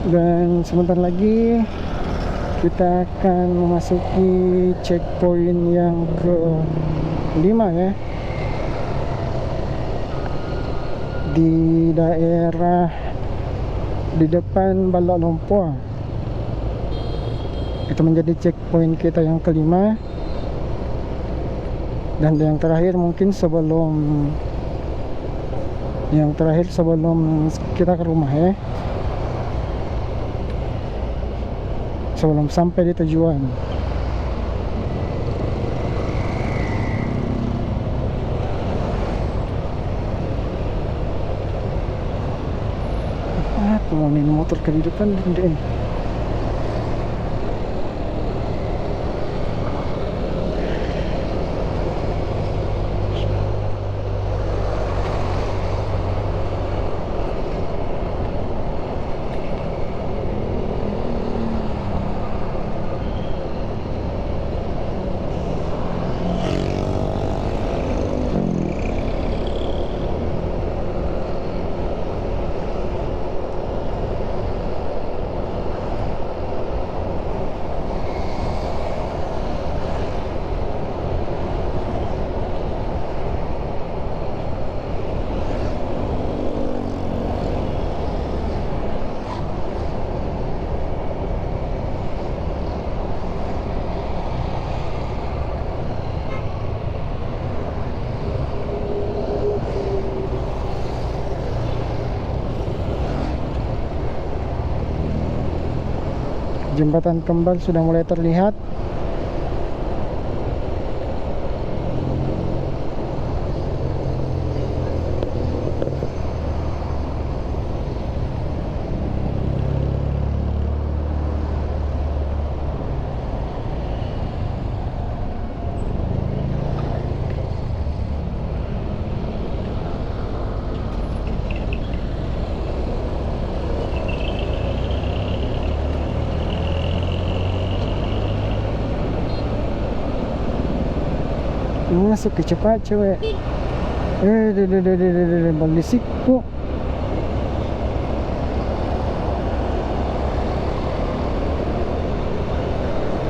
Speaker 1: Dan sebentar lagi kita akan memasuki checkpoint yang ke-5 ya, di daerah di depan Balak Lumpur. Itu menjadi checkpoint kita yang ke-5 dan yang terakhir mungkin sebelum kita ke rumah ya, sebelum sampai di tujuan. Tuh ini motor ke di depan deh. Jembatan Kembal sudah mulai terlihat. Masuk ke cepat cewek. Balisik kok.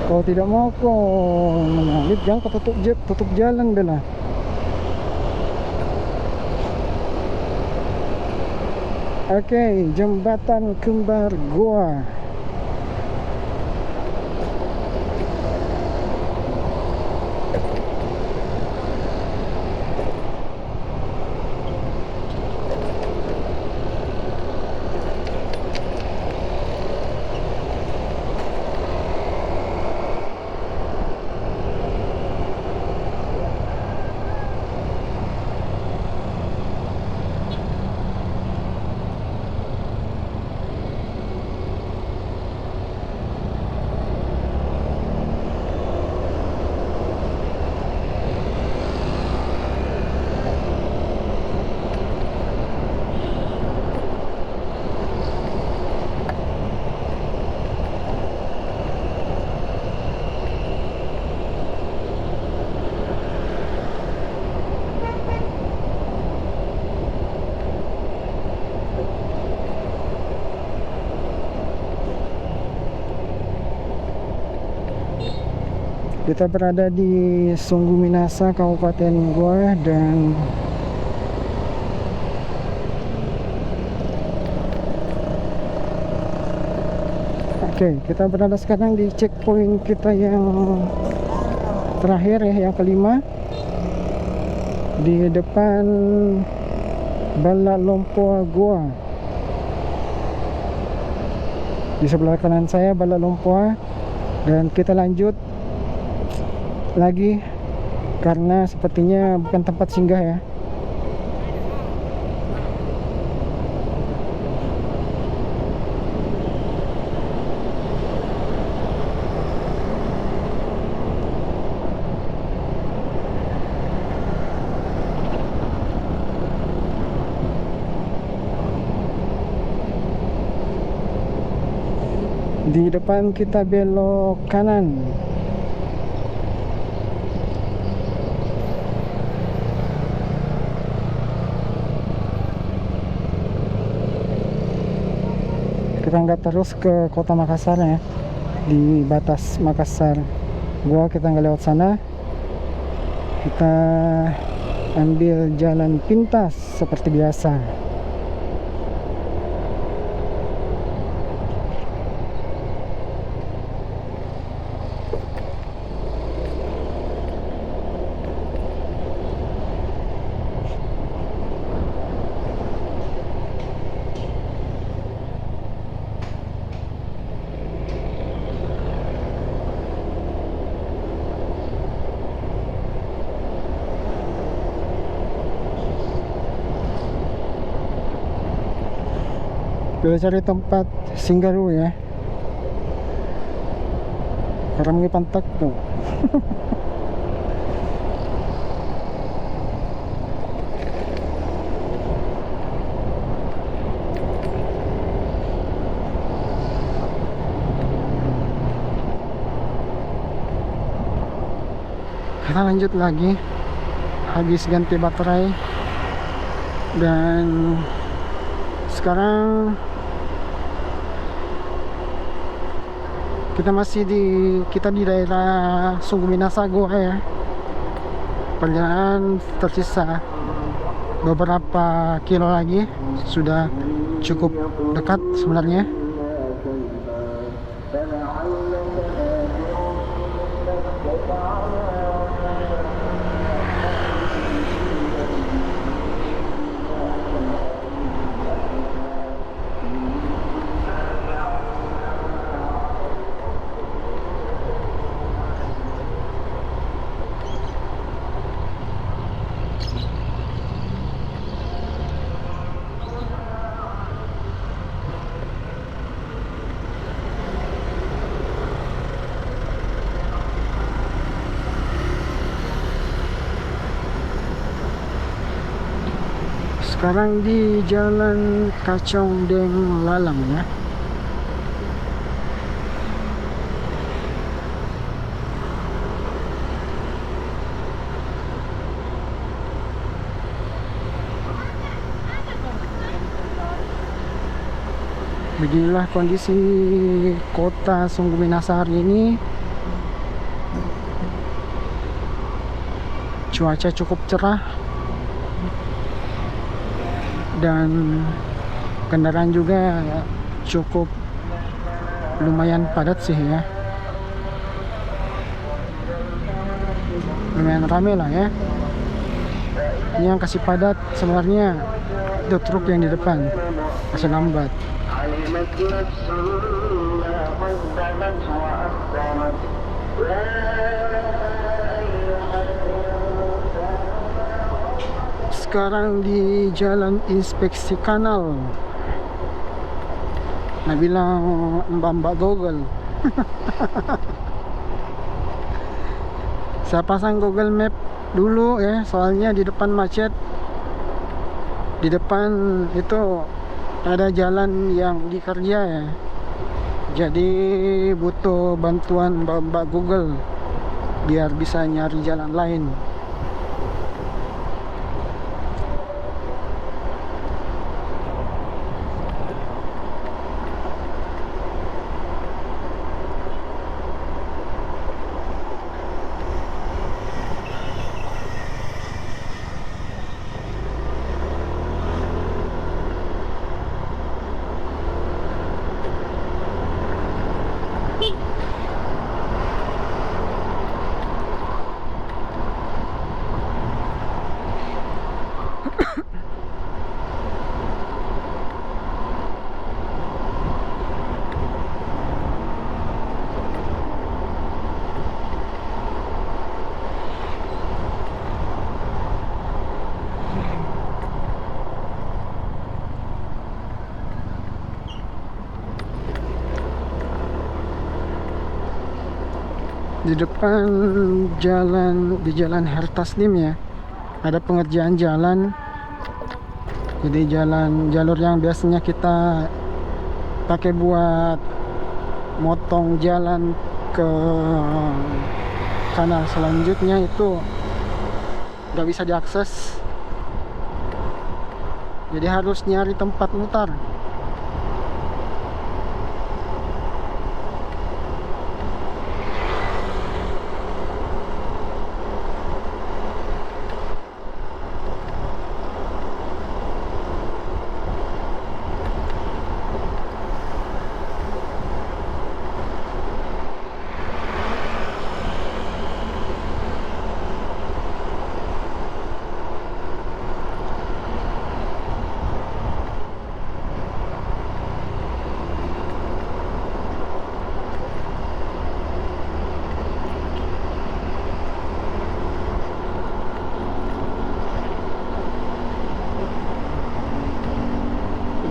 Speaker 1: Kau tidak mau kau menyalip, jangan kau tutup jalan bela. Oke, jembatan Kembar Goa. Kita berada di Sunggu Minasa, Kabupaten Goa, dan kita berada sekarang di checkpoint kita yang terakhir ya, yang ke-5 di depan Balak Lumpur Goa. Di sebelah kanan saya Balak Lumpur, dan kita lanjut lagi karena sepertinya bukan tempat singgah ya. Di depan kita belok kanan. Kita nggak terus ke kota Makassar ya, di batas Makassar gua kita nggak lewat sana, kita ambil jalan pintas seperti biasa. Kita cari tempat singgah dulu ya, karena ini pantak tuh. Kita lanjut lagi habis ganti baterai, dan sekarang kita di daerah Sungguh Minasago ya. Perjalanan tersisa beberapa kilo lagi, sudah cukup dekat sebenarnya. Sekarang di Jalan Kacong Deng Lalang ya. Beginilah kondisi kota Sungguh Minasar ini. Cuaca cukup cerah dan kendaraan juga cukup lumayan padat sih ya, lumayan rame lah ya. Ini yang kasih padat sebenarnya itu truk yang di depan masih lambat. Sekarang di Jalan Inspeksi Kanal. Nah, bilang mbak-mbak Google. Saya pasang Google Map dulu ya, soalnya di depan macet. Di depan itu ada jalan yang dikerja ya, jadi butuh bantuan mbak-mbak Google biar bisa nyari jalan lain. Di depan di jalan Hertaslim ya, ada pengerjaan jalan. Jadi jalur yang biasanya kita pakai buat motong jalan ke kanal selanjutnya itu nggak bisa diakses, jadi harus nyari tempat mutar.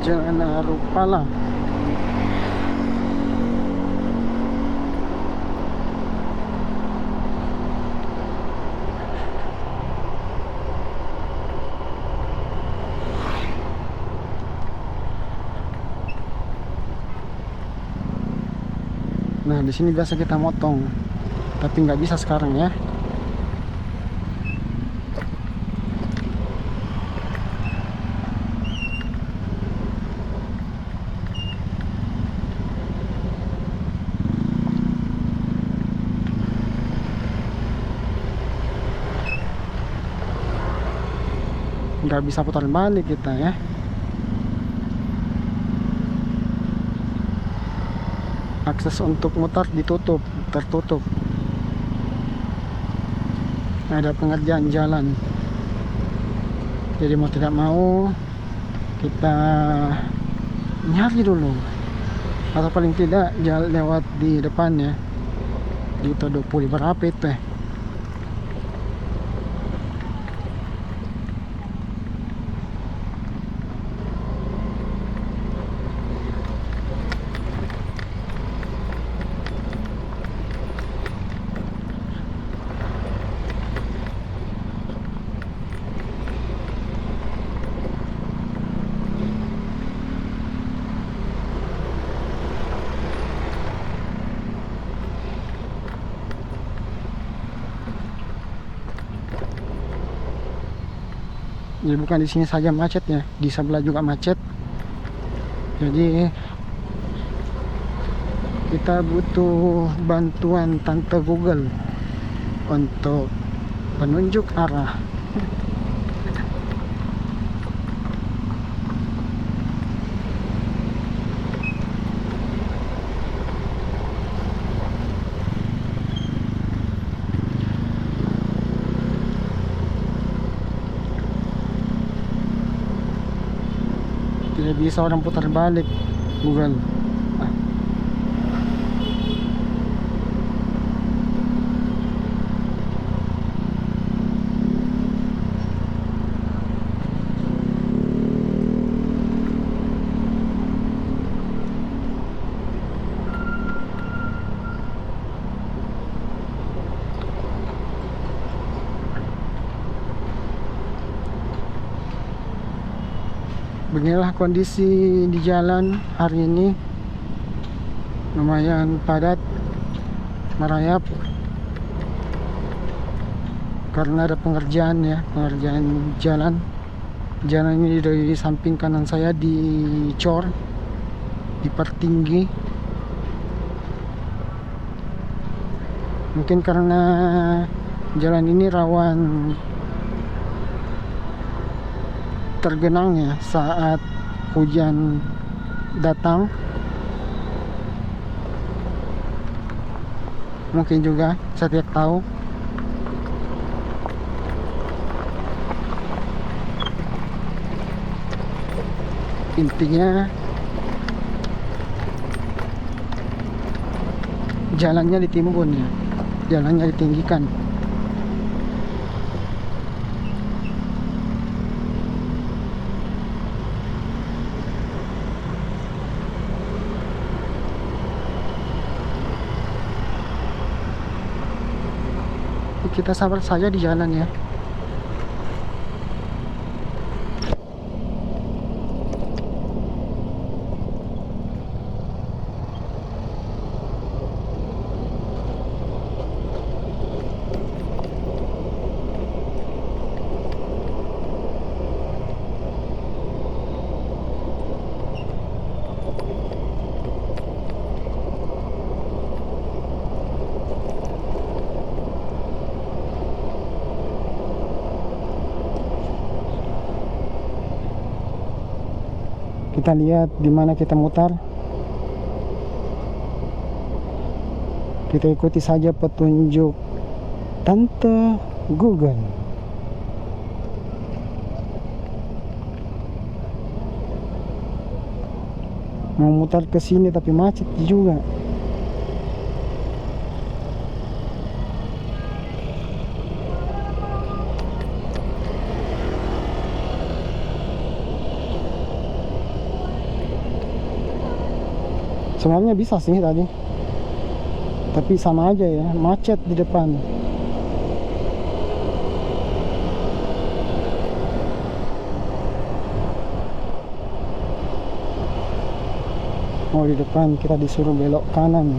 Speaker 1: Jalan Arupala. Nah, di sini biasa kita motong, tapi nggak bisa sekarang ya. Nggak bisa putar balik kita ya. Akses untuk mutar ditutup, tertutup. Ada pengerjaan jalan, jadi mau tidak mau kita nyari dulu, atau paling tidak jalan lewat di depannya di Todopuli berapa itu ya. Jadi bukan di sini saja macetnya, di sebelah juga macet. Jadi kita butuh bantuan tante Google untuk penunjuk arah. Tidak bisa orang putar balik Google. Beginilah kondisi di jalan hari ini, lumayan padat, merayap karena ada pengerjaan ya, pengerjaan jalan. Jalan ini dari samping kanan saya dicor, dipertinggi. Mungkin karena jalan ini rawan tergenang ya saat hujan datang. Mungkin juga, saya tidak tahu. Intinya jalannya ditimbun ya, jalannya ditinggikan. Kita sabar saja di jalan ya. Kita lihat di mana kita mutar. Kita ikuti saja petunjuk Tante Google. Mau mutar ke sini tapi macet juga. Sebenarnya bisa sih tadi, tapi sama aja ya, macet di depan. Oh, di depan kita disuruh belok kanan.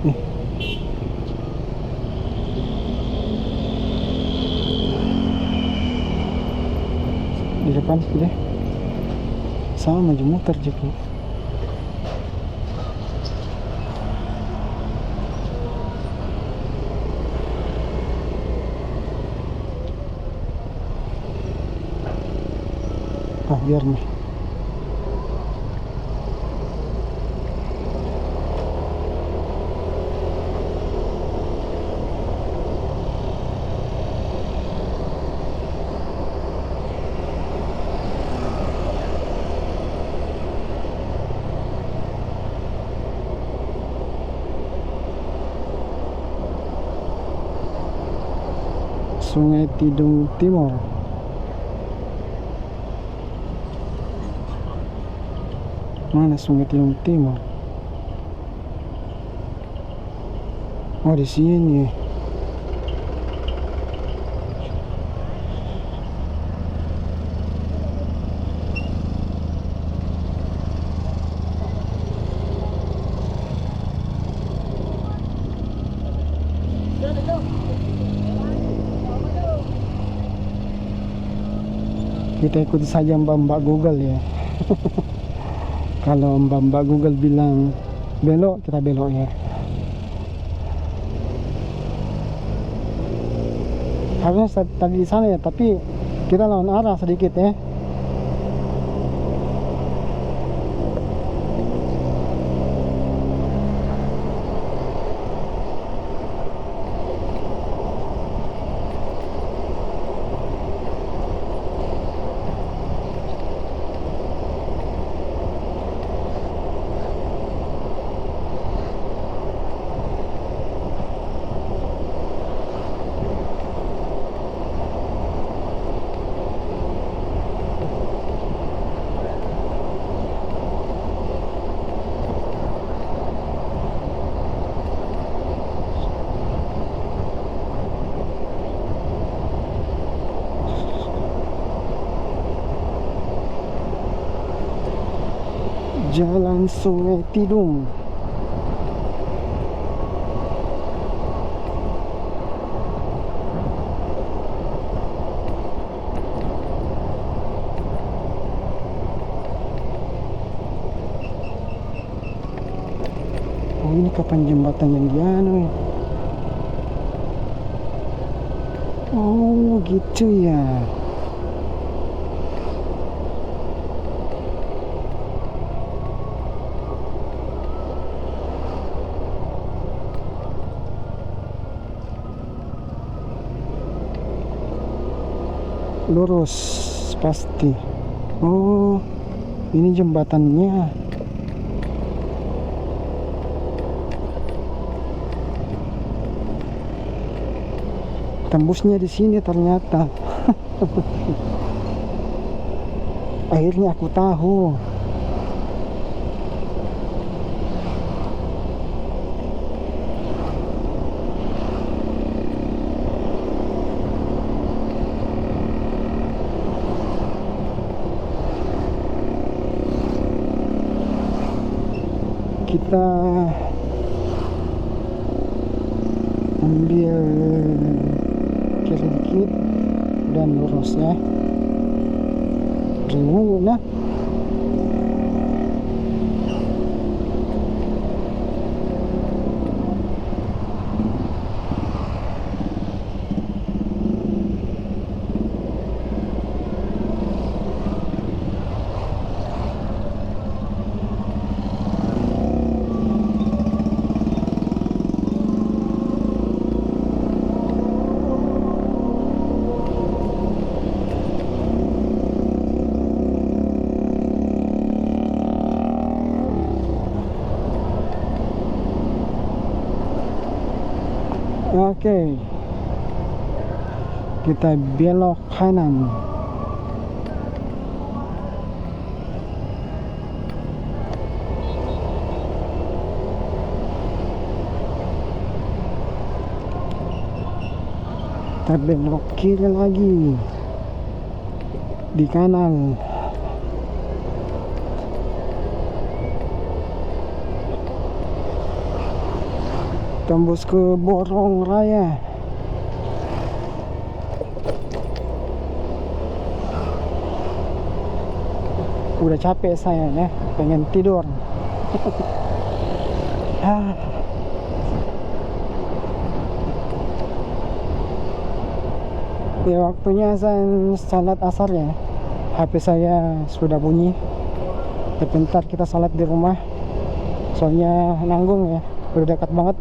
Speaker 1: Nih. Di depan deh. Sama maju muter juga. Ah, biar nih. Sungai Tidung Timur. Mana Sungai Tidung Timur? Oh, di sini. Kita ikuti saja mbak-mbak Google ya. Kalau mbak-mbak Google bilang belok, kita belok ya. Harusnya tadi di sana ya, tapi kita lawan arah sedikit ya. Jalan Sungai Tidung. Oh, ini kapan jembatan yang dianu ya? Oh, gitu ya. Lurus pasti. Oh, ini jembatannya. Tembusnya di sini ternyata. Akhirnya aku tahu. Kita ambil kiri dikit dan lurus ya. Bingung nah. Oke, kita belok kanan. Kita belok kiri lagi di kanan. Tembus ke Borong Raya. Udah capek saya ya, pengen tidur. Ya, waktunya salat asar ya. HP saya sudah bunyi. Bentar kita salat di rumah. Soalnya nanggung ya, udah dekat banget.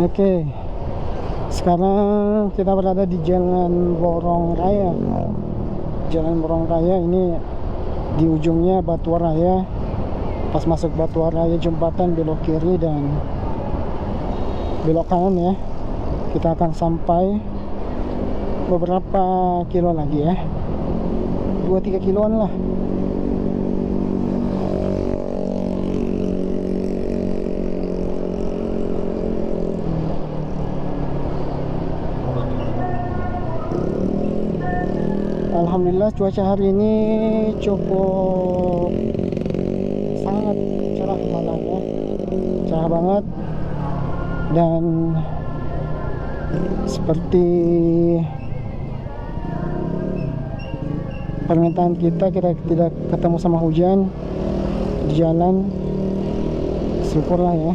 Speaker 1: Oke, sekarang kita berada di Jalan Borong Raya. Jalan Borong Raya ini di ujungnya Batu Raya. Pas masuk Batu Raya jembatan belok kiri dan belok kanan ya. Kita akan sampai beberapa kilo lagi ya, 2-3 kiloan lah. Alhamdulillah cuaca hari ini cukup sangat cerah malangnya, cerah banget. Dan seperti permintaan kita tidak ketemu sama hujan di jalan, syukurlah ya.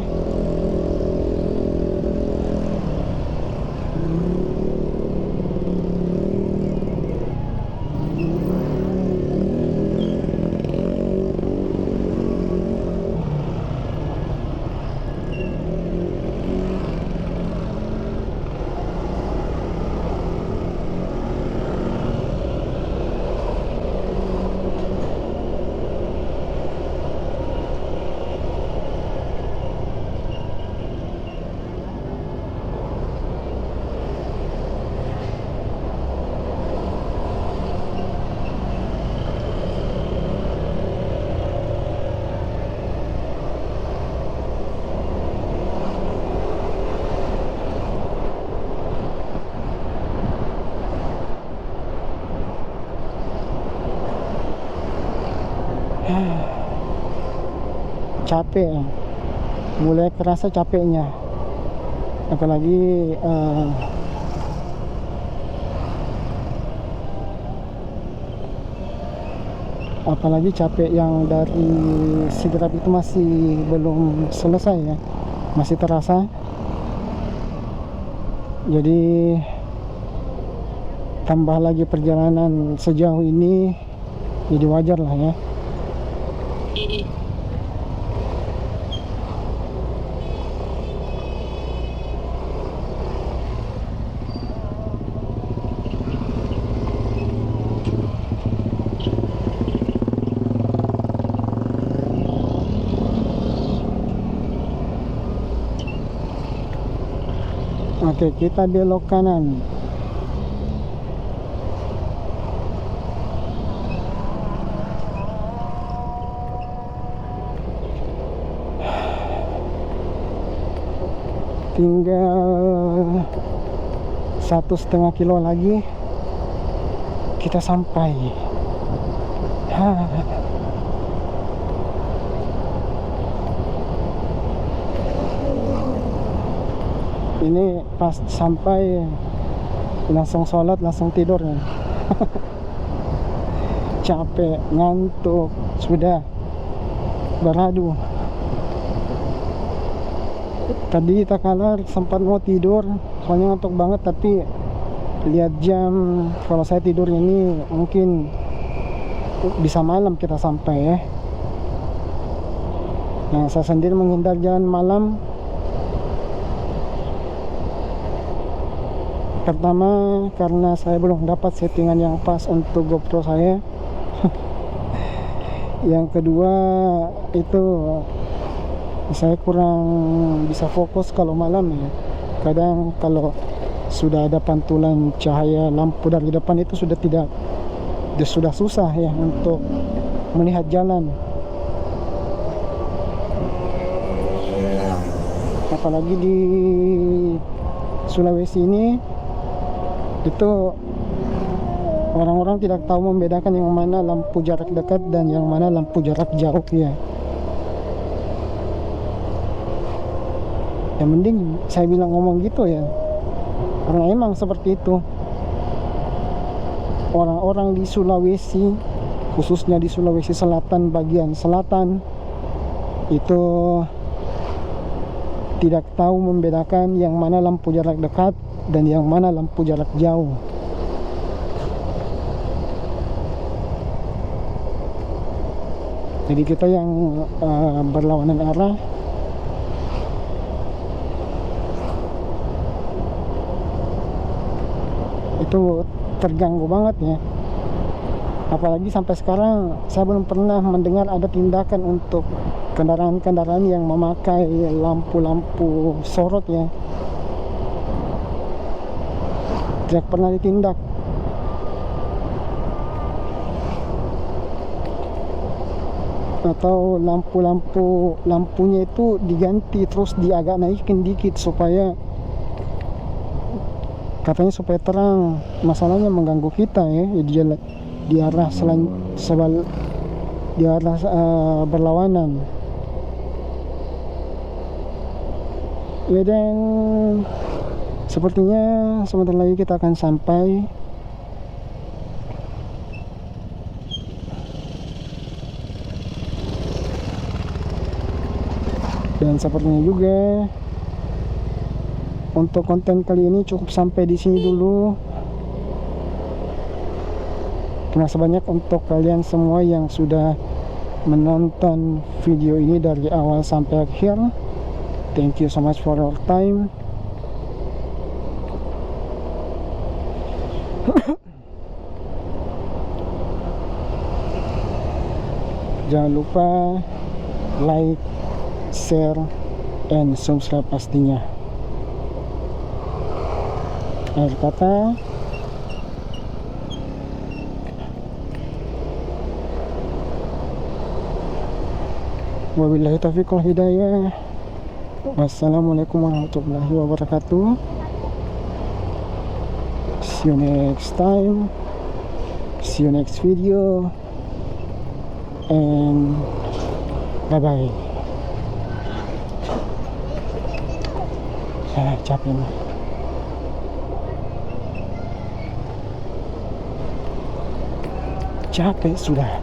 Speaker 1: Capek, mulai kerasa capeknya, apalagi capek yang dari Sidrap itu masih belum selesai ya, masih terasa. Jadi tambah lagi perjalanan sejauh ini, jadi wajar lah ya. Oke, kita belok kanan. Tinggal 1,5 kilo lagi kita sampai. Ini pas sampai langsung sholat, langsung tidur ya. Capek, ngantuk, sudah beradu. Tadi tak kalah sempat mau tidur, soalnya ngantuk banget, tapi lihat jam, kalau saya tidur ini mungkin bisa malam kita sampai ya. Nah, saya sendiri menghindar jalan malam. Pertama, karena saya belum dapat settingan yang pas untuk GoPro saya. Yang kedua, itu saya kurang bisa fokus kalau malam ya. Kadang kalau sudah ada pantulan cahaya lampu dari depan itu sudah susah ya untuk melihat jalan. Apalagi di Sulawesi ini, itu orang-orang tidak tahu membedakan yang mana lampu jarak dekat dan yang mana lampu jarak jauh ya. Yang mending saya bilang ngomong gitu ya, karena emang seperti itu. Orang-orang di Sulawesi, khususnya di Sulawesi Selatan, bagian selatan, itu tidak tahu membedakan yang mana lampu jarak dekat dan yang mana lampu jarak jauh. Jadi kita yang berlawanan arah itu terganggu banget ya. Apalagi sampai sekarang saya belum pernah mendengar ada tindakan untuk kendaraan-kendaraan yang memakai lampu-lampu sorot ya. Tidak pernah ditindak. Atau lampunya itu diganti, terus agak naikin dikit supaya katanya supaya terang. Masalahnya mengganggu kita ya di arah berlawanan ya. Dan sepertinya sebentar lagi kita akan sampai. Dan sepertinya juga untuk konten kali ini cukup sampai di sini dulu. Terima kasih banyak untuk kalian semua yang sudah menonton video ini dari awal sampai akhir. Thank you so much for your time. Jangan lupa like, share, and subscribe pastinya. Akhir kata, wabillahi taufiq wal hidayah. Wassalamualaikum warahmatullahi wabarakatuh. See you next time. See you next video. And bye bye. Capek nih. Capek sudah.